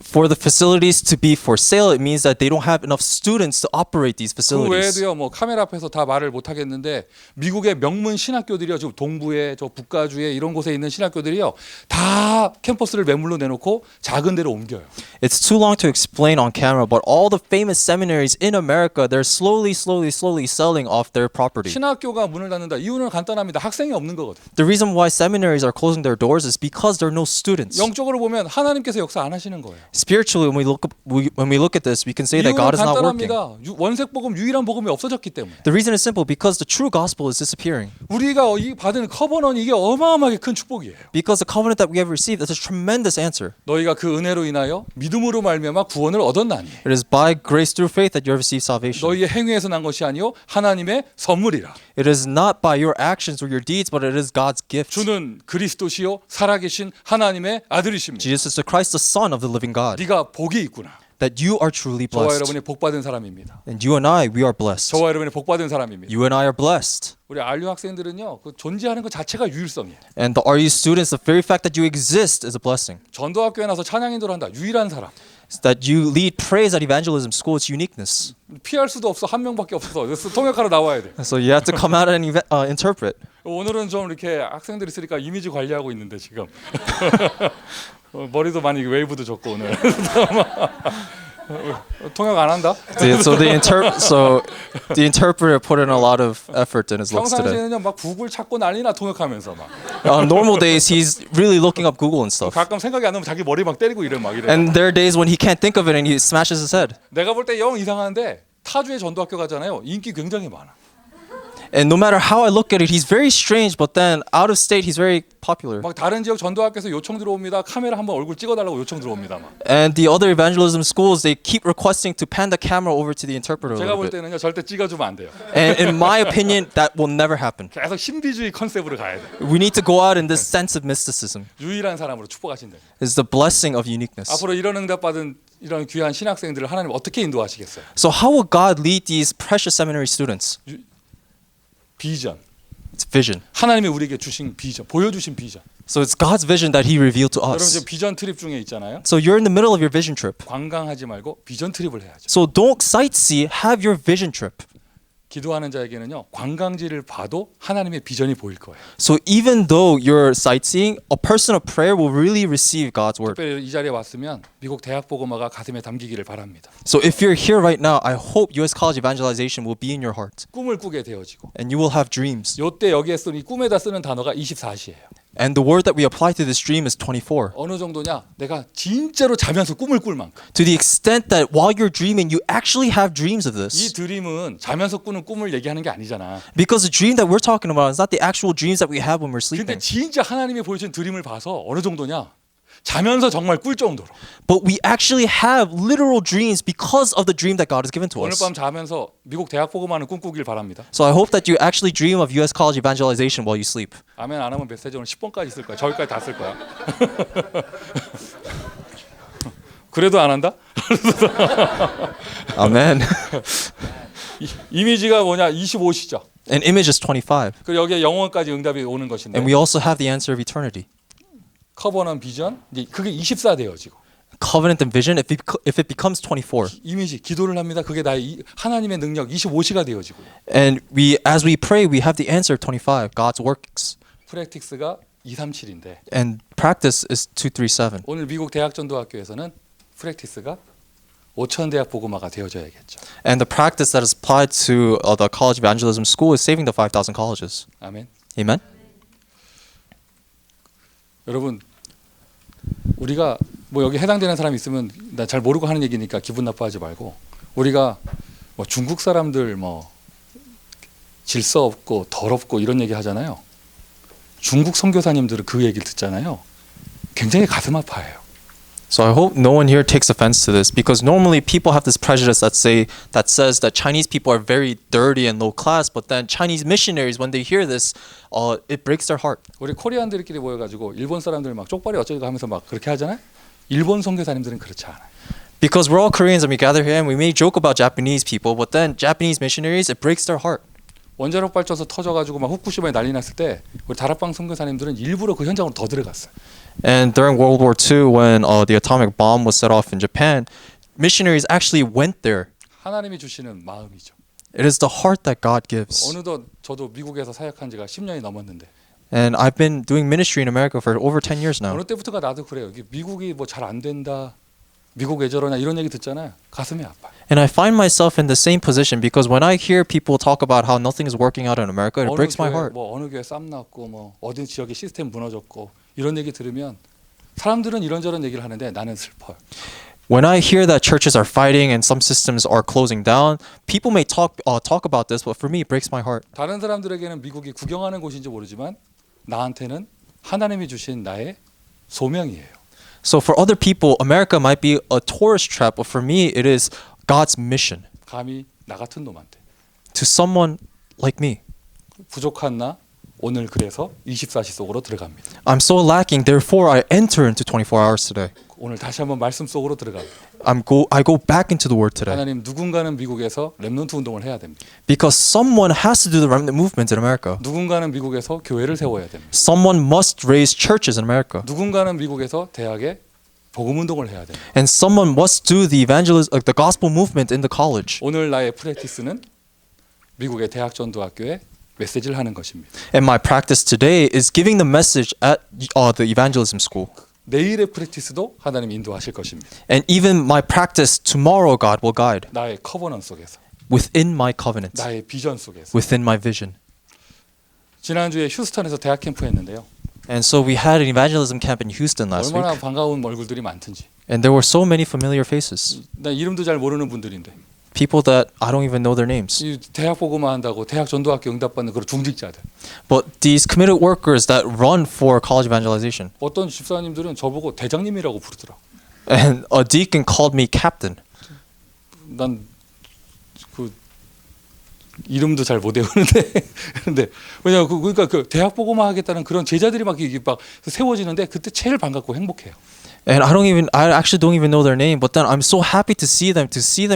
For the facilities to be for sale, it means that they don't have enough students to operate these 그 facilities. 외에도요. 뭐 카메라 앞에서 다 말을 못 하겠는데 미국의 명문 신학교들이요. 지금 동부에 저 북가주에 이런 곳에 있는 신학교들이요. 다 캠퍼스를 매물로 내놓고 작은 데로 옮겨요. It's too long to explain on camera, but all the famous seminaries in America, they're slowly selling off their property. 신학교가 문을 닫는다. 이유는 간단합니다. 학생이 없는 거거든. The reason why seminaries are closing their doors is because there are no students. 영적으로 보면 하나님께서 역사 안 하시는 거예요. Spiritually, when we look at this, we can say that 이유는 God is not working. 간단합니다. 원색 복음 유일한 복음이 없어졌기 때문에. The reason is simple, because the true gospel is disappearing. 우리가 이 받은 커버넌이 이게 어마어마하게 큰 축복이에요. Because the covenant that we have received is a tremendous answer. 너희가 그 은혜로 인하여 믿음으로 말미암아 구원을 얻었나니 It is by grace through faith that you have received salvation. 너희의 행위에서 난 것이 아니요 하나님의 선물이라. It is not by your actions or your deeds, but it is God's gift. 주는 그리스도시요 살아계신 하나님의 아들이십니다. Jesus is the Christ, the Son of the living God. 네가 복이 있구나. that you are truly 저와 blessed. 여러분이 복 받은 사람입니다. And you and I, we are blessed. 저와 여러분이 복 받은 사람입니다. You and I are blessed. 우리 RU 학생들은요, 그 존재하는 것 자체가 유일성이에요. And the RU students, the very fact that you exist is a blessing. 전도학교에 나서 찬양 인도를 한다. 유일한 사람. It's that you lead praise at evangelism school, its uniqueness. 피할 수도 없어. 한 명밖에 없어서 그래서 통역하러 나와야 돼. So you have to come out and interpret. 오늘은 좀 이렇게 학생들이 있으니까 이미지 관리하고 있는데 지금 머리도 많이 웨이브도 줬고 오늘 통역 안 한다. So the interpreter put in a lot of effort in his looks today. 평상시에는요 막 구글 찾고 난리나 통역하면서 막 On normal days, he's really looking up Google and stuff. 가끔 생각이 안 나면 자기 머리 막 때리고 이래 막 이래. And there are days when he can't think of it and he smashes his head. 내가 볼 때 영 이상한데 타주에 전도학교 가잖아요. 인기 굉장히 많아. And no matter how I look at it, he's very strange, but then out of state, he's very popular. 막 다른 지역 전도학교에서 요청 들어옵니다. 카메라 한번 얼굴 찍어달라고 요청 들어옵니다. 막. And the other evangelism schools, they keep requesting to pan the camera over to the interpreter a 제가 little 볼 bit. 때는요 절대 찍어주면 안 돼요. And in my opinion, that will never happen. 계속 신비주의 컨셉으로 가야 돼. We need to go out in this sense of mysticism. 유일한 사람으로 축복하신다. It's the blessing of uniqueness. 앞으로 이런 응답 받은 이런 귀한 신학생들을 하나님 어떻게 인도하시겠어요? So how will God lead these precious seminary students? 비전. It's vision. 하나님이 우리에게 주신 비전, 보여주신 비전. So it's God's vision that He revealed to 여러분 us. 지금 비전 트립 중에 있잖아요. So you're in the middle of your vision trip. 관광하지 말고 비전 트립을 해야죠. So don't sightsee, have your vision trip. 기도하는 자에게는요 관광지를 봐도 하나님의 비전이 보일 거예요. So even though you're sightseeing, a person of prayer will really receive God's word. 특별히 이 자리에 왔으면 미국 대학 복음화가 가슴에 담기기를 바랍니다. So if you're here right now, I hope U.S. College Evangelization will be in your heart. 꿈을 꾸게 되어지고 And you will have dreams. 요때 여기에 쓰는 이 꿈에다 쓰는 단어가 24시예요. And the word that we apply to this dream is 24. 어느 정도냐? 내가 진짜로 자면서 꿈을 꿀 만큼. To the extent that while you're dreaming, you actually have dreams of 이 this. 드림은 자면서 꾸는 꿈을 얘기하는 게 아니잖아. Because the dream that we're talking about is not the actual dreams that we have when we're 근데 sleeping. 진짜 하나님이 보여준 드림을 봐서 어느 정도냐? 자면서 정말 꿀 정도로. But we actually have literal dreams because of the dream that God has given to 오늘 us. 밤 자면서 미국 대학 복음화는 꿈꾸길 바랍니다. So I hope that you actually dream of U.S. College Evangelization while you sleep. 아멘 안 하면 메시지 오늘 10번까지 쓸 거야. 저기까지 다 쓸 거야. 그래도 안 한다? Amen. 이미지가 뭐냐? 25시죠. An image is 25. 그리고 여기에 영원까지 응답이 오는 것인데 And we also have the answer of eternity. 커버넌 비전 이제 그게 24 되어지고 Covenant and vision, if it becomes 24. 이미지 기도를 합니다. 그게 나의 하나님의 능력 25시가 되어지고 And as we pray, we have the answer of 25, God's works. 프랙틱스가 237인데 And practice is 237. 오늘 미국 대학 전도학교에서는 프랙티스가 5천 대학 복음화가 되어져야겠죠. And the practice that is applied to the college evangelism school is saving the 5,000 colleges. 아멘. Amen? 여러분 우리가 뭐 여기 해당되는 사람이 있으면 나 잘 모르고 하는 얘기니까 기분 나빠하지 말고 우리가 뭐 중국 사람들 뭐 질서 없고 더럽고 이런 얘기 하잖아요. 중국 선교사님들은 그 얘기를 듣잖아요. 굉장히 가슴 아파해요. So I hope no one here takes offense to this because normally people have this prejudice that says that Chinese people are very dirty and low class, but then Chinese missionaries when they hear this, it breaks their heart. 우리 코리안들끼리 모여가지고 일본 사람들 막 쪽발이 어쩌고 하면서 막 그렇게 하잖아요. 일본 선교사님들은 그렇지 않아요. Because we're all Koreans and we gather here and we may joke about Japanese people, but then Japanese missionaries, it breaks their heart. 원자력 발전소 터져가지고 막 후쿠시마에 난리 났을 때 우리 다락방 선교사님들은 일부러 그 현장으로 더 들어갔어요. And during World War II, when the atomic bomb was set off in Japan, missionaries actually went there. 하나님이 주시는 마음이죠. It is the heart that God gives. 어느덧 저도 미국에서 사역한 지가 10년이 넘었는데 And I've been doing ministry in America for over 10 years now. 어느 때부터가 나도 그래요. 미국이 뭐 잘 안 된다. 미국 왜 저러냐 이런 얘기 듣잖아요. 가슴이 아파요. And I find myself in the same position because when I hear people talk about how nothing is working out in America, it breaks my heart. 뭐 어느 교회 쌈 났고 뭐 어디 지역에 시스템 무너졌고 이런 얘기 들으면 사람들은 이런저런 얘기를 하는데 나는 슬퍼요. When I hear that churches are fighting and some systems are closing down, people may talk about this, but for me, it breaks my heart. 다른 사람들에게는 미국이 구경하는 곳인지 모르지만 나한테는 하나님이 주신 나의 소명이에요. So for other people, America might be a tourist trap, but for me, it is God's mission 감히 나 같은 놈한테 to someone like me. 부족한 나 오늘 그래서 24시 속으로 들어갑니다. I'm so lacking, therefore I enter into 24 hours today. 오늘 다시 한번 말씀 속으로 들어갑니다. I go back into the word today 하나님 누군가는 미국에서 렘넌트 운동을 해야 됩니다. because someone has to do the remnant movement in America. 누군가는 미국에서 교회를 세워야 됩니다. Someone must raise churches in America. 누군가는 미국에서 대학에 복음 운동을 해야 됩니다. And someone must do the the gospel movement in the college. 오늘 나의 프랙티스는 미국의 대학 전도학교에 메시지를 하는 것입니다. And my practice today is giving the message at the evangelism school. 내일의 프랙티스도 하나님 인도하실 것입니다. And even my practice tomorrow, God will guide 나의 커버넌 속에서, within my covenant, 나의 비전 속에서. within my vision. 지난주에 휴스턴에서 대학 캠프 했는데요. And so we had an evangelism camp in Houston last 얼마나 week. 반가운 얼굴들이 많든지. And there were so many familiar faces. 나 이름도 잘 모르는 분들인데 People that I don't even know their names. 이 대학 보고만 한다고 대학 전도학교 응답받는 그런 중직자들. But these committed workers that run for college evangelization. 어떤 집사님들은 저보고 대장님이라고 부르더라. And a deacon called me captain. 난 그 이름도 잘 못 외우는데 근데 왜냐 그러니까 그 대학 보고만 하겠다는 그런 제자들이 막 이게 막 세워지는데 그때 제일 반갑고 행복해요. And I actually don't even know their name, but then I'm so happy to see them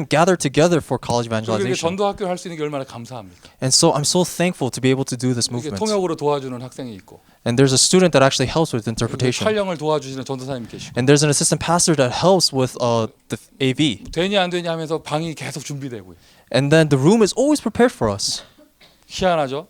gather together for college 그리고 evangelization. 전도학교 할 수 있는 게 얼마나 감사합니까? And so I'm so thankful to be able to do this 이게 movement. 통역으로 도와주는 학생이 있고 And there's a student that actually helps with interpretation. 촬영을 도와주시는 전도사님이 계시고 And there's an assistant pastor that helps with the AV. 되냐 안 되냐 하면서 방이 계속 준비되고요. And then the room is always prepared for us. 희한하죠?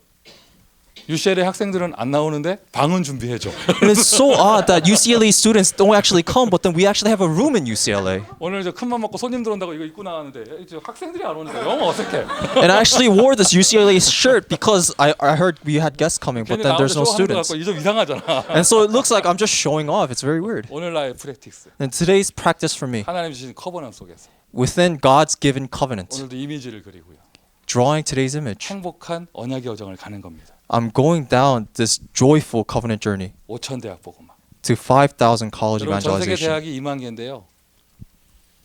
UCLA 학생들은 안 나오는데 방은 준비해줘. And it's so odd that UCLA students don't actually come, but then we actually have a room in UCLA. 오늘 저 큰맘 먹고 손님 들어온다고 이거 입고 나왔는데 저 학생들이 안 오니까 영어 어색해. And I actually wore this UCLA shirt because I heard we had guests coming, but 괜히 then 나오는데 there's no 쇼하는 거 students. 같고 이게 좀 이상하잖아. And so it looks like I'm just showing off. It's very weird. 오늘 나의 프랙티스. And today's practice for me, 하나님 주신 커버넌 속에서 within God's given covenant, 오늘도 이미지를 그리고요. drawing today's image, 행복한 언약의 여정을 가는 겁니다. I'm going down this joyful covenant journey 5천 대학 보고만. to 5,000 college 여러분 전 세계 evangelization. 대학이 2만 개인데요.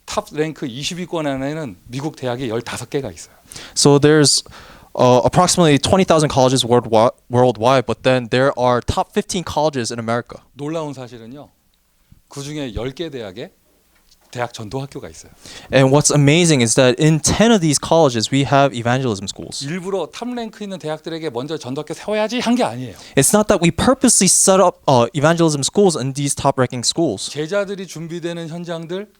탑 랭크 20위권 안에는 미국 대학이 15개가 있어요. So there's approximately 20,000 colleges worldwide, but then there are top 15 colleges in America. 놀라운 사실은요. 그중에 10개 대학에 대학 전도학교가 있어요. And what's amazing is that in 10 of these colleges, we have evangelism schools. 일부러 탑 랭크 있는 대학들에게 먼저 전도학교 세워야지 한 게 아니에요. It's not that we purposely set up evangelism schools in these top-ranking schools. 제자들이 준비되는 현장들,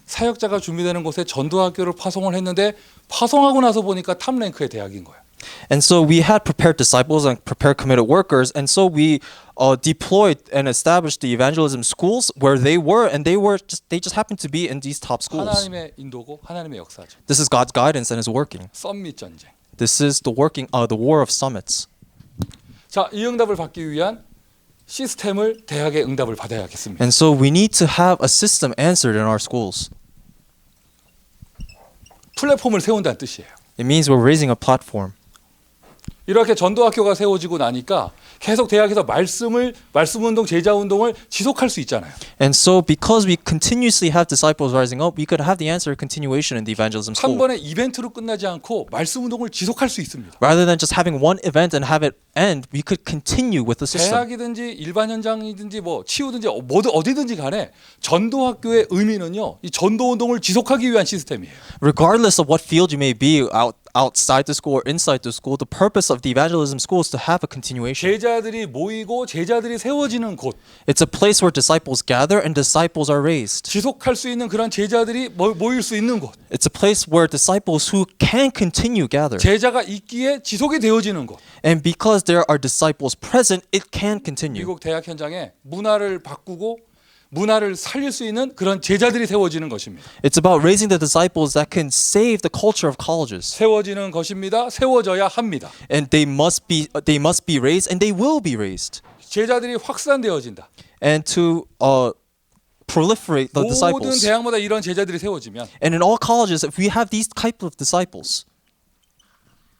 사역자가 준비되는 곳에 전도학교를 파송을 했는데 파송하고 나서 보니까 탑 랭크의 대학인 거예요. And so we had prepared disciples and prepared committed workers, and so we deployed and established the evangelism schools where they were, and they just happened to be in these top schools. 하나님의 인도고 하나님의 역사죠. This is God's guidance and is working. 썸밋 전쟁. This is the war of summits. 자, 이 응답을 받기 위한 시스템을 대학의 응답을 받아야겠습니다. And so we need to have a system answered in our schools. 플랫폼을 세운다는 뜻이에요. It means we're raising a platform. 이렇게 전도학교가 세워지고 나니까 계속 대학에서 말씀 운동, 제자 운동을 지속할 수 있잖아요. And so because we continuously have disciples rising up, we could have the answer continuation in the evangelism 한 school. 번에 이벤트로 끝나지 않고 말씀 운동을 지속할 수 있습니다. Rather than just having one event and have it end, we could continue with the system. 대학이든지 일반 현장이든지 뭐 치유든지 모두 어디든지 간에 전도학교의 의미는요. 이 전도 운동을 지속하기 위한 시스템이에요. Regardless of what field you may be outside the school or inside the school, the purpose of the evangelism school is to have a continuation. 제자들이 모이고 제자들이 세워지는 곳. It's a place where disciples gather and disciples are raised. 지속할 수 있는 그런 제자들이 모일 수 있는 곳. It's a place where disciples who can continue gather. 제자가 있기에 지속이 되어지는 곳. And because there are disciples present, it can continue. 미국 대학 현장에 문화를 바꾸고 문화를 살릴 수 있는 그런 제자들이 세워지는 것입니다. It's about raising the disciples that can save the culture of colleges. 세워지는 것입니다. 세워져야 합니다. And they must be raised, and they will be raised. 제자들이 확산되어진다. And to proliferate the 모든 disciples. 대학마다 이런 제자들이 세워지면 And in all colleges, if we have these type of disciples,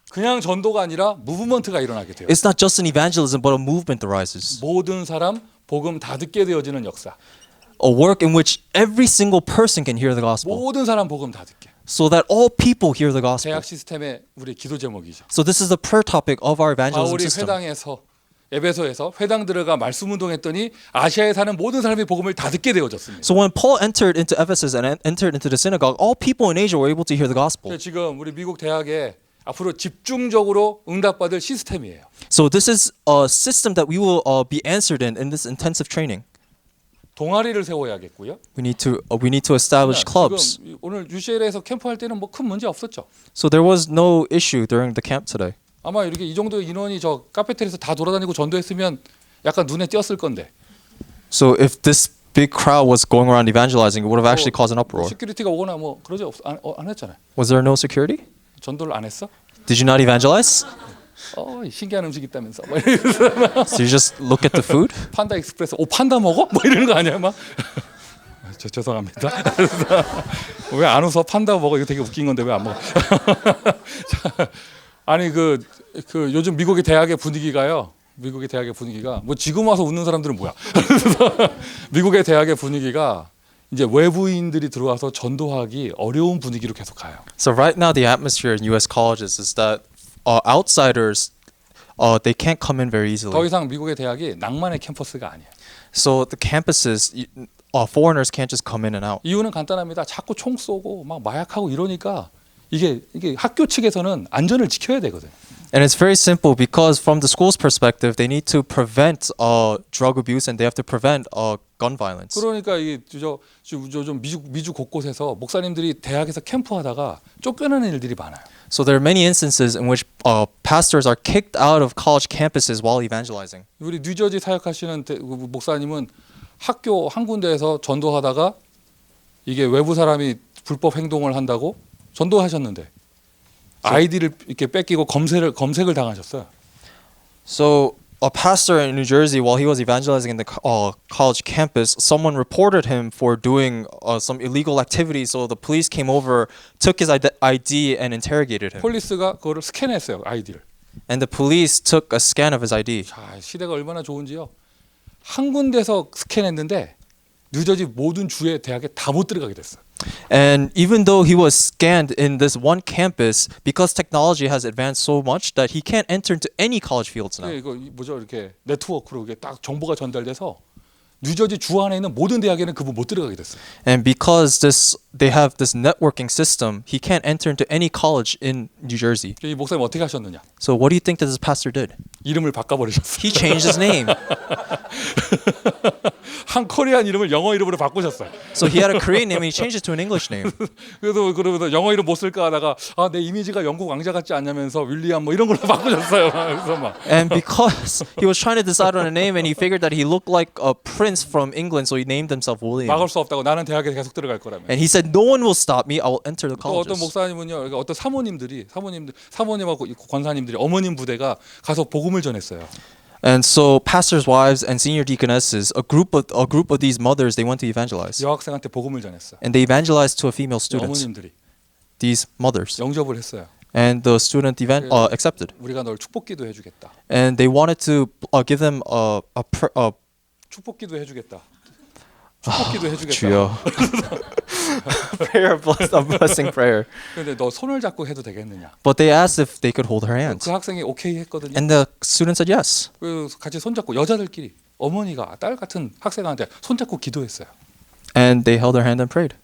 그냥 전도가 아니라 무브먼트가 일어나게 돼요. it's not just an evangelism, but a movement arises. 모든 사람 복음 다 듣게 되어지는 역사. A work in which every single person can hear the gospel, 모든 사람 복음 다 듣게. so that all people hear the gospel. 대학 시스템의 우리 기도 제목이죠. So this is the prayer topic of our evangelism 바울이 system. 회당에서 에베소에서 회당 들어가 말씀 운동했더니 아시아에 사는 모든 사람이 복음을 다 듣게 되어졌습니다. So when Paul entered into Ephesus and entered into the synagogue, all people in Asia were able to hear the gospel. 지금 우리 미국 대학에 앞으로 집중적으로 응답받을 시스템이에요. So this is a system that we will be answered in this intensive training. 동아리를 세워야겠고요. We need to establish clubs. 지금 오늘 UCLA에서 캠프할 때는 뭐 큰 문제 없었죠. So there was no issue during the camp today. 아마 이렇게 이 정도 인원이 저 카페테리아에서 다 돌아다니고 전도했으면 약간 눈에 띄었을 건데. So if this big crowd was going around evangelizing, it would have actually caused an uproar. 시큐리티가 오거나 뭐 그러지 안 했잖아요. Was there no security? 전도를 안 했어? Did you not evangelize? 신기한 음식 있다면서. So you just look at the food? 판다 익스프레스. 오 판다 먹어? 뭐 이러는 거 아니야 막. 죄송합니다. 왜 안 웃어? 판다 먹어. 이거 되게 웃긴 건데 왜 안 먹어? 자, 아니 그 요즘 미국의 대학의 분위기가요. 미국의 대학의 분위기가 뭐 지금 와서 웃는 사람들은 뭐야? 미국의 대학의 분위기가 이제 외부인들이 들어와서 전도하기 어려운 분위기로 계속 가요. So right now the atmosphere in U.S. colleges is that outsiders they can't come in very 더 easily. 이상 미국의 대학이 낭만의 캠퍼스가 아니에요. So the campuses, foreigners can't just come in and out. 이유는 간단합니다. 자꾸 총 쏘고 막 마약하고 이러니까 이게 학교 측에서는 안전을 지켜야 되거든. And it's very simple because from the school's perspective, they need to prevent drug abuse and they have to prevent gun violence. 그러니까 이게 좀 미주 곳곳에서 목사님들이 대학에서 캠프하다가 쫓겨나는 일들이 많아요. So there are many instances in which pastors are kicked out of college campuses while evangelizing. 우리 뉴저지 사역하시는 목사님은 학교 한 군데에서 전도하다가 이게 외부 사람이 불법 행동을 한다고 전도하셨는데 아이디를 이렇게 뺏기고 검색을 당하셨어요. So a pastor in New Jersey, while he was evangelizing in the college campus, someone reported him for doing some illegal activity. So the police came over, took his ID, and interrogated him. 폴리스가 그거를 스캔했어요, 아이디를. And the police took a scan of his ID. 자, 시대가 얼마나 좋은지요. 한 군데서 스캔했는데 뉴저지 모든 주의 대학에 다 못 들어가게 됐어. And even though he was scanned in this one campus, because technology has advanced so much that he can't enter into any college fields now. 이거 뭐죠? 이렇게 네트워크로 이게 딱 정보가 전달돼서 뉴저지 주 안에 있는 모든 대학에는 그분 못 들어가게 됐어요. And because they have this networking system, he can't enter into any college in New Jersey. 이 목사님 어떻게 하셨느냐? So what do you think that this pastor did? 이름을 바꿔버리셨어요. He changed his name. 한 코리안 이름을 영어 이름으로 바꾸셨어요. So he had a Korean name and he changed it to an English name. 그래서 그러면서 영어 이름 못 쓸까 하다가 내 이미지가 영국 왕자 같지 않냐면서 윌리엄 뭐 이런 걸로 바꾸셨어요. 그래서 막 And because he was trying to decide on a name and he figured that he looked like a prince from England, so he named himself William. 막을 수 없다고 나는 대학에 계속 들어갈 거라며. And he said, no one will stop me. I will enter the 또 어떤 colleges. 목사님은요, 어떤 사모님하고 권사님들이 어머님 부대가 가서 복음을 전했어요. And so pastors' wives and senior deaconesses, a group of these mothers, they went to evangelize. 여학생한테 복음을 전했어. And they evangelized to a female student. 어머님들이 These mothers. 영접을 했어요. And the student accepted. 우리가 널 축복기도 해주겠다. And they wanted to give them 축복기도 해주겠다. 축복기도 해주겠다. 주여. prayer, blessing prayer. 그런데 너 손을 잡고 해도 되겠느냐? But they asked if they could hold her hand. 그 학생이 오케이 했거든요. And the student said yes. 그래서 같이 손잡고 여자들끼리 어머니가 딸 같은 학생한테 손잡고 기도했어요. And they held her hand and prayed.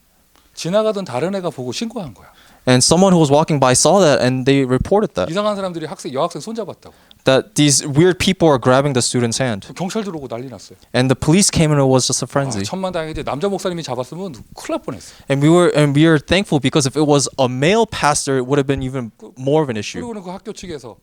지나가던 다른 애가 보고 신고한 거야. And someone who was walking by saw that and they reported that. 이상한 사람들이 여학생 손잡았다고. That these weird people are grabbing the student's hand. 경찰 들어오고 난리 났어요. And the police came and it was just a frenzy. 천만다행이지 남자 목사님이 잡았으면 큰일 날 뻔했어. And we are thankful because if it was a male pastor, it would have been even more of an issue. 그리고는 그 학교 측에서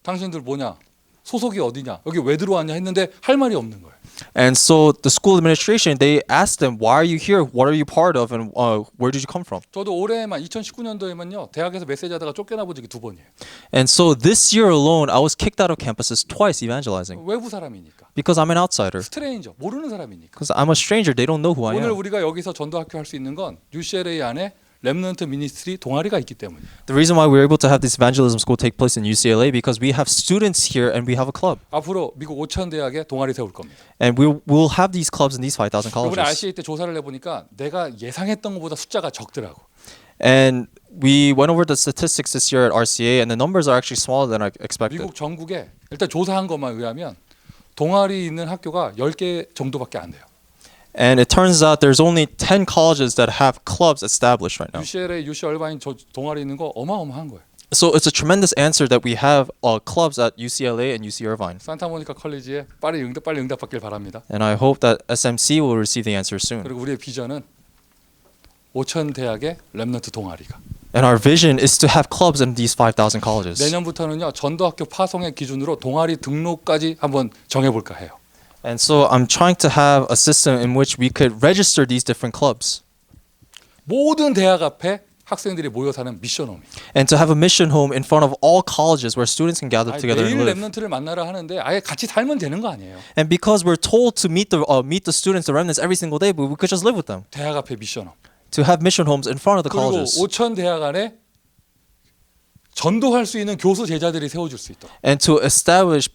당신들 뭐냐? 소속이 어디냐? 여기 왜 들어왔냐 했는데 할 말이 없는 거예요. And so the school administration, they asked them, why are you here? What are you part of? And where did you come from? 저도 올해만 2019년도에만요. 대학에서 메시지하다가 쫓겨나 본 적이 2번이에요. And so this year alone, I was kicked out of campuses twice evangelizing 외부 사람이니까. because I'm an outsider. 스트레인저 모르는 사람이니까. Because I'm a stranger. They don't know who I 오늘 am. 우리가 여기서 전도학교 할 수 있는 건 UCLA 안에 렘넌트 미니스트리 동아리가 있기 때문에. The reason why we're able to have this evangelism school take place in UCLA because we have students here and we have a club. 앞으로 미국 5천 대학에 동아리 세울 겁니다. And we'll have these clubs in these 5,000 이번에 colleges. RCA 때 조사를 해보니까 내가 예상했던 것보다 숫자가 적더라고. And we went over the statistics this year at RCA and the numbers are actually smaller than I expected. 미국 전국에 일단 조사한 것만 의하면 동아리 있는 학교가 10개 정도밖에 안 돼요. And it turns out there's only 10 colleges that have clubs established right now. UCLA, UC 얼바인 저 동아리 있는 거 어마어마한 거예요. So it's a tremendous answer that we have clubs at UCLA and UC Irvine. 산타모니카 컬리지에 빨리 응답 받길 바랍니다. And I hope that SMC will receive the answer soon. 그리고 우리의 비전은 5천 대학의 렘넌트 동아리가. And our vision is to have clubs in these 5,000 colleges. 내년부터는요 전도학교 파송의 기준으로 동아리 등록까지 한번 정해볼까 해요. And so I'm trying to have a system in which we could register these different clubs. 모든 대학 앞에 학생들이 모여 사는 미션홈이. And to have a mission home in front of all colleges where students can gather together and 매일 live. 렘넌트를 만나라 하는데 아예 같이 살면 되는 거 아니에요. And because we're told to meet the students, the remnants every single day, but we could just live with them. 대학 앞에 미션홈. To have mission homes in front of the 그리고 colleges. 5천 대학 안에 전도할 수 있는 교수 제자들이 세워줄 수 있도록. And to establish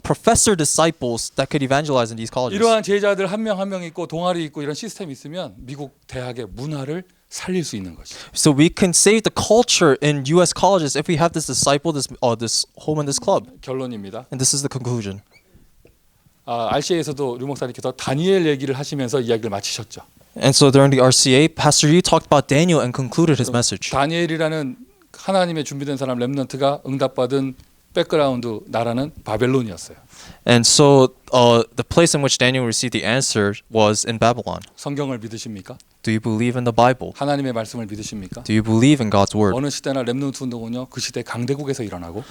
professor disciples that could evangelize in these colleges. 이러한 제자들 한 명 한 명 있고 동아리 있고 이런 시스템이 있으면 미국 대학의 문화를 살릴 수 있는 것이죠. So we can save the culture in U.S. colleges if we have this disciple, this home, and this club. 결론입니다. And this is the conclusion. RCA에서도 류 목사님께서 다니엘 얘기를 하시면서 이야기를 마치셨죠. And so during the RCA, Pastor Yu talked about Daniel and concluded his message. 다니엘이라는 하나님의 준비된 사람 렘넌트가 응답받은 백그라운드 나라는 바벨론이었어요. And so the place in which Daniel received the answer was in Babylon. 성경을 믿으십니까? Do you believe in the Bible? 하나님의 말씀을 믿으십니까? Do you believe in God's word? 어느 시대나 렘넌트 운동은요 그 시대 강대국에서 일어나고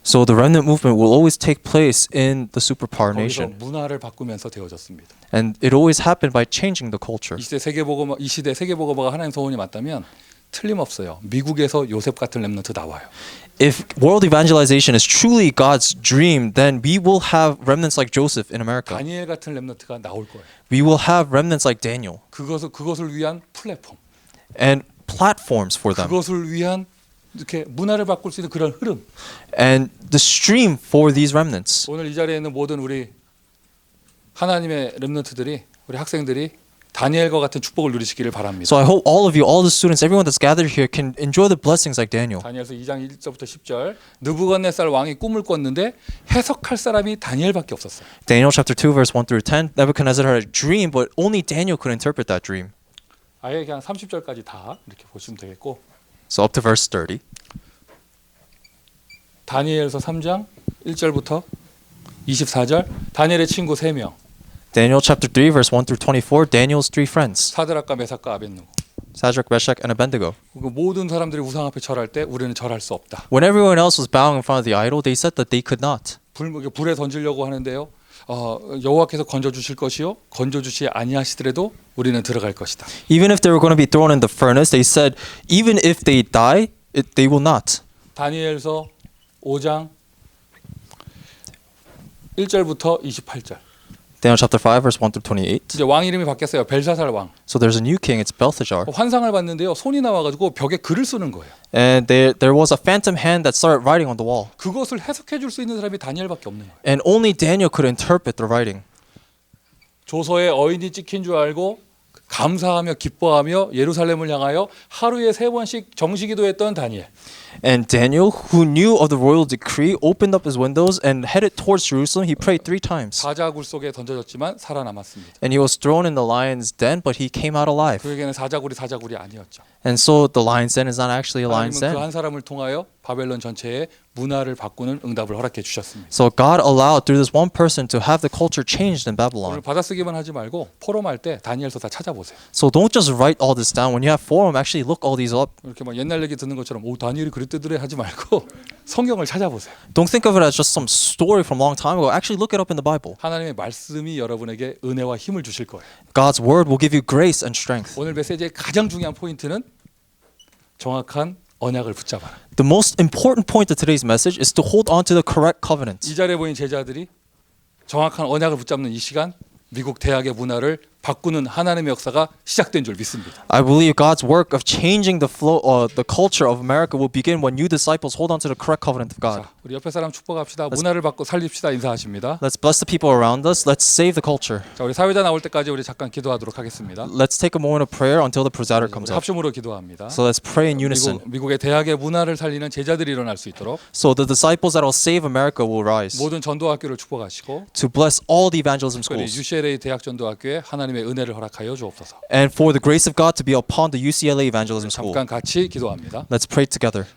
So the remnant movement will always take place in the superpower 거기서 nation. 문화를 바꾸면서 되어졌습니다. And it always happened by changing the culture. 이 시대 세계복음화가 하나님 소원이 맞다면 틀림없어요. 미국에서 요셉 같은 렘넌트 나와요. If world evangelization is truly God's dream, then we will have remnants like Joseph in America. 다니엘 같은 렘넌트가 나올 거예요. We will have remnants like Daniel 그것을 위한 플랫폼, and platforms for them. 그것을 위한 이렇게 문화를 바꿀 수 있는 그런 흐름. And the stream for these remnants. 오늘 이 자리에 있는 모든 우리 하나님의 렘넌트들이 우리 학생들이 다니엘과 같은 축복을 누리시기를 바랍니다. So I hope all of you, all the students, everyone that's gathered here can enjoy the blessings like Daniel. 다니엘서 2장 1절부터 10절 느부갓네살 왕이 꿈을 꿨는데 해석할 사람이 다니엘밖에 없었어요. Daniel chapter 2 verse 1 through 10. Nebuchadnezzar had a dream, but only Daniel could interpret that dream. 아예 그냥 30절까지 다 이렇게 보시면 되겠고 So up to verse 30. 다니엘서 3장 1절부터 24절 다니엘의 친구 3명 Daniel chapter 3 verse 1 through 24. Daniel's three friends, 사드락과 메삭과 아벳느고 Shadrach, Meshach, and Abednego. 그 모든 사람들이 우상 앞에 절할 때 우리는 절할 수 없다. When everyone else was bowing in front of the idol, they said that they could not. 불에 던지려고 하는데요. 여호와께서 건져 주실 것이요 건져 주시 아니하시더라도 우리는 들어갈 것이다. Even if they were going to be thrown in the furnace, they said, even if they die, they will not. 다니엘서 5장 1절부터 28절. Daniel chapter 5 verse 1 through 28. 이제 왕 이름이 바뀌었어요. 벨사살 왕. So there's a new king, it's Belshazzar. 환상을 봤는데요. 손이 나와가지고 벽에 글을 쓰는 거예요. And there was a phantom hand that started writing on the wall. 그것을 해석해 줄 수 있는 사람이 다니엘밖에 없는 거예요. And only Daniel could interpret the writing. 조서에 어인이 찍힌 줄 알고 감사하며 기뻐하며 예루살렘을 향하여 하루에 3번씩 정시기도했던 다니엘. And Daniel, who knew of the royal decree, opened up his windows and headed towards Jerusalem. He prayed 3 times. 사자굴 속에 던져졌지만 살아남았습니다. And he was thrown in the lion's den, but he came out alive. 그에게는 사자굴이 아니었죠. And so the lion's den is not actually a lion's 하나님은 그 den. 한 사람을 통하여 바벨론 전체의 문화를 바꾸는 응답을 허락해 주셨습니다. So God allowed through this one person to have the culture changed in 오늘 Babylon. 받아쓰기만 하지 말고 포럼할 때 다니엘서 다 찾아보세요. So don't just write all this down. When you have forum, actually look all these up. 이렇게 막 옛날 얘기 듣는 것처럼 오 다니엘이 그랬대더래 하지 말고 성경을 찾아보세요. Don't think of it as just some story from a long time ago. Actually look it up in the Bible. 하나님의 말씀이 여러분에게 은혜와 힘을 주실 거예요. God's word will give you grace and strength. 오늘 메시지의 가장 중요한 포인트는 정확한 언약을 붙잡아라. The most important point of today's message is to hold on to the correct covenant. 이 자리에 보인 제자들이 정확한 언약을 붙잡는 이 시간 미국 대학의 문화를 바꾸는 하나님의 역사가 시작된 줄 믿습니다. I believe God's work of changing the flow, the culture of America will begin when you disciples hold on to the correct covenant of God. 자, 우리 옆에 사람 축복합시다. 문화를 바꿔 살립시다. 인사하십니다. Let's bless the people around us. Let's save the culture. 자, 우리 사회자 나올 때까지 우리 잠깐 기도하도록 하겠습니다. Let's take a moment of prayer until the presider 우리 comes up. 합심으로 기도합니다. So let's pray in unison. 미국의 대학의 문화를 살리는 제자들이 일어날 수 있도록 So the disciples that will save America will rise. 모든 전도학교를 축복하시고 To bless all the evangelism 특별히 schools. UCLA 대학 전도학교에 하나님의 은혜를 허락하여 주옵소서. And for the grace of God to be upon the UCLA evangelism school. 잠깐 같이 기도합니다. Let's pray together.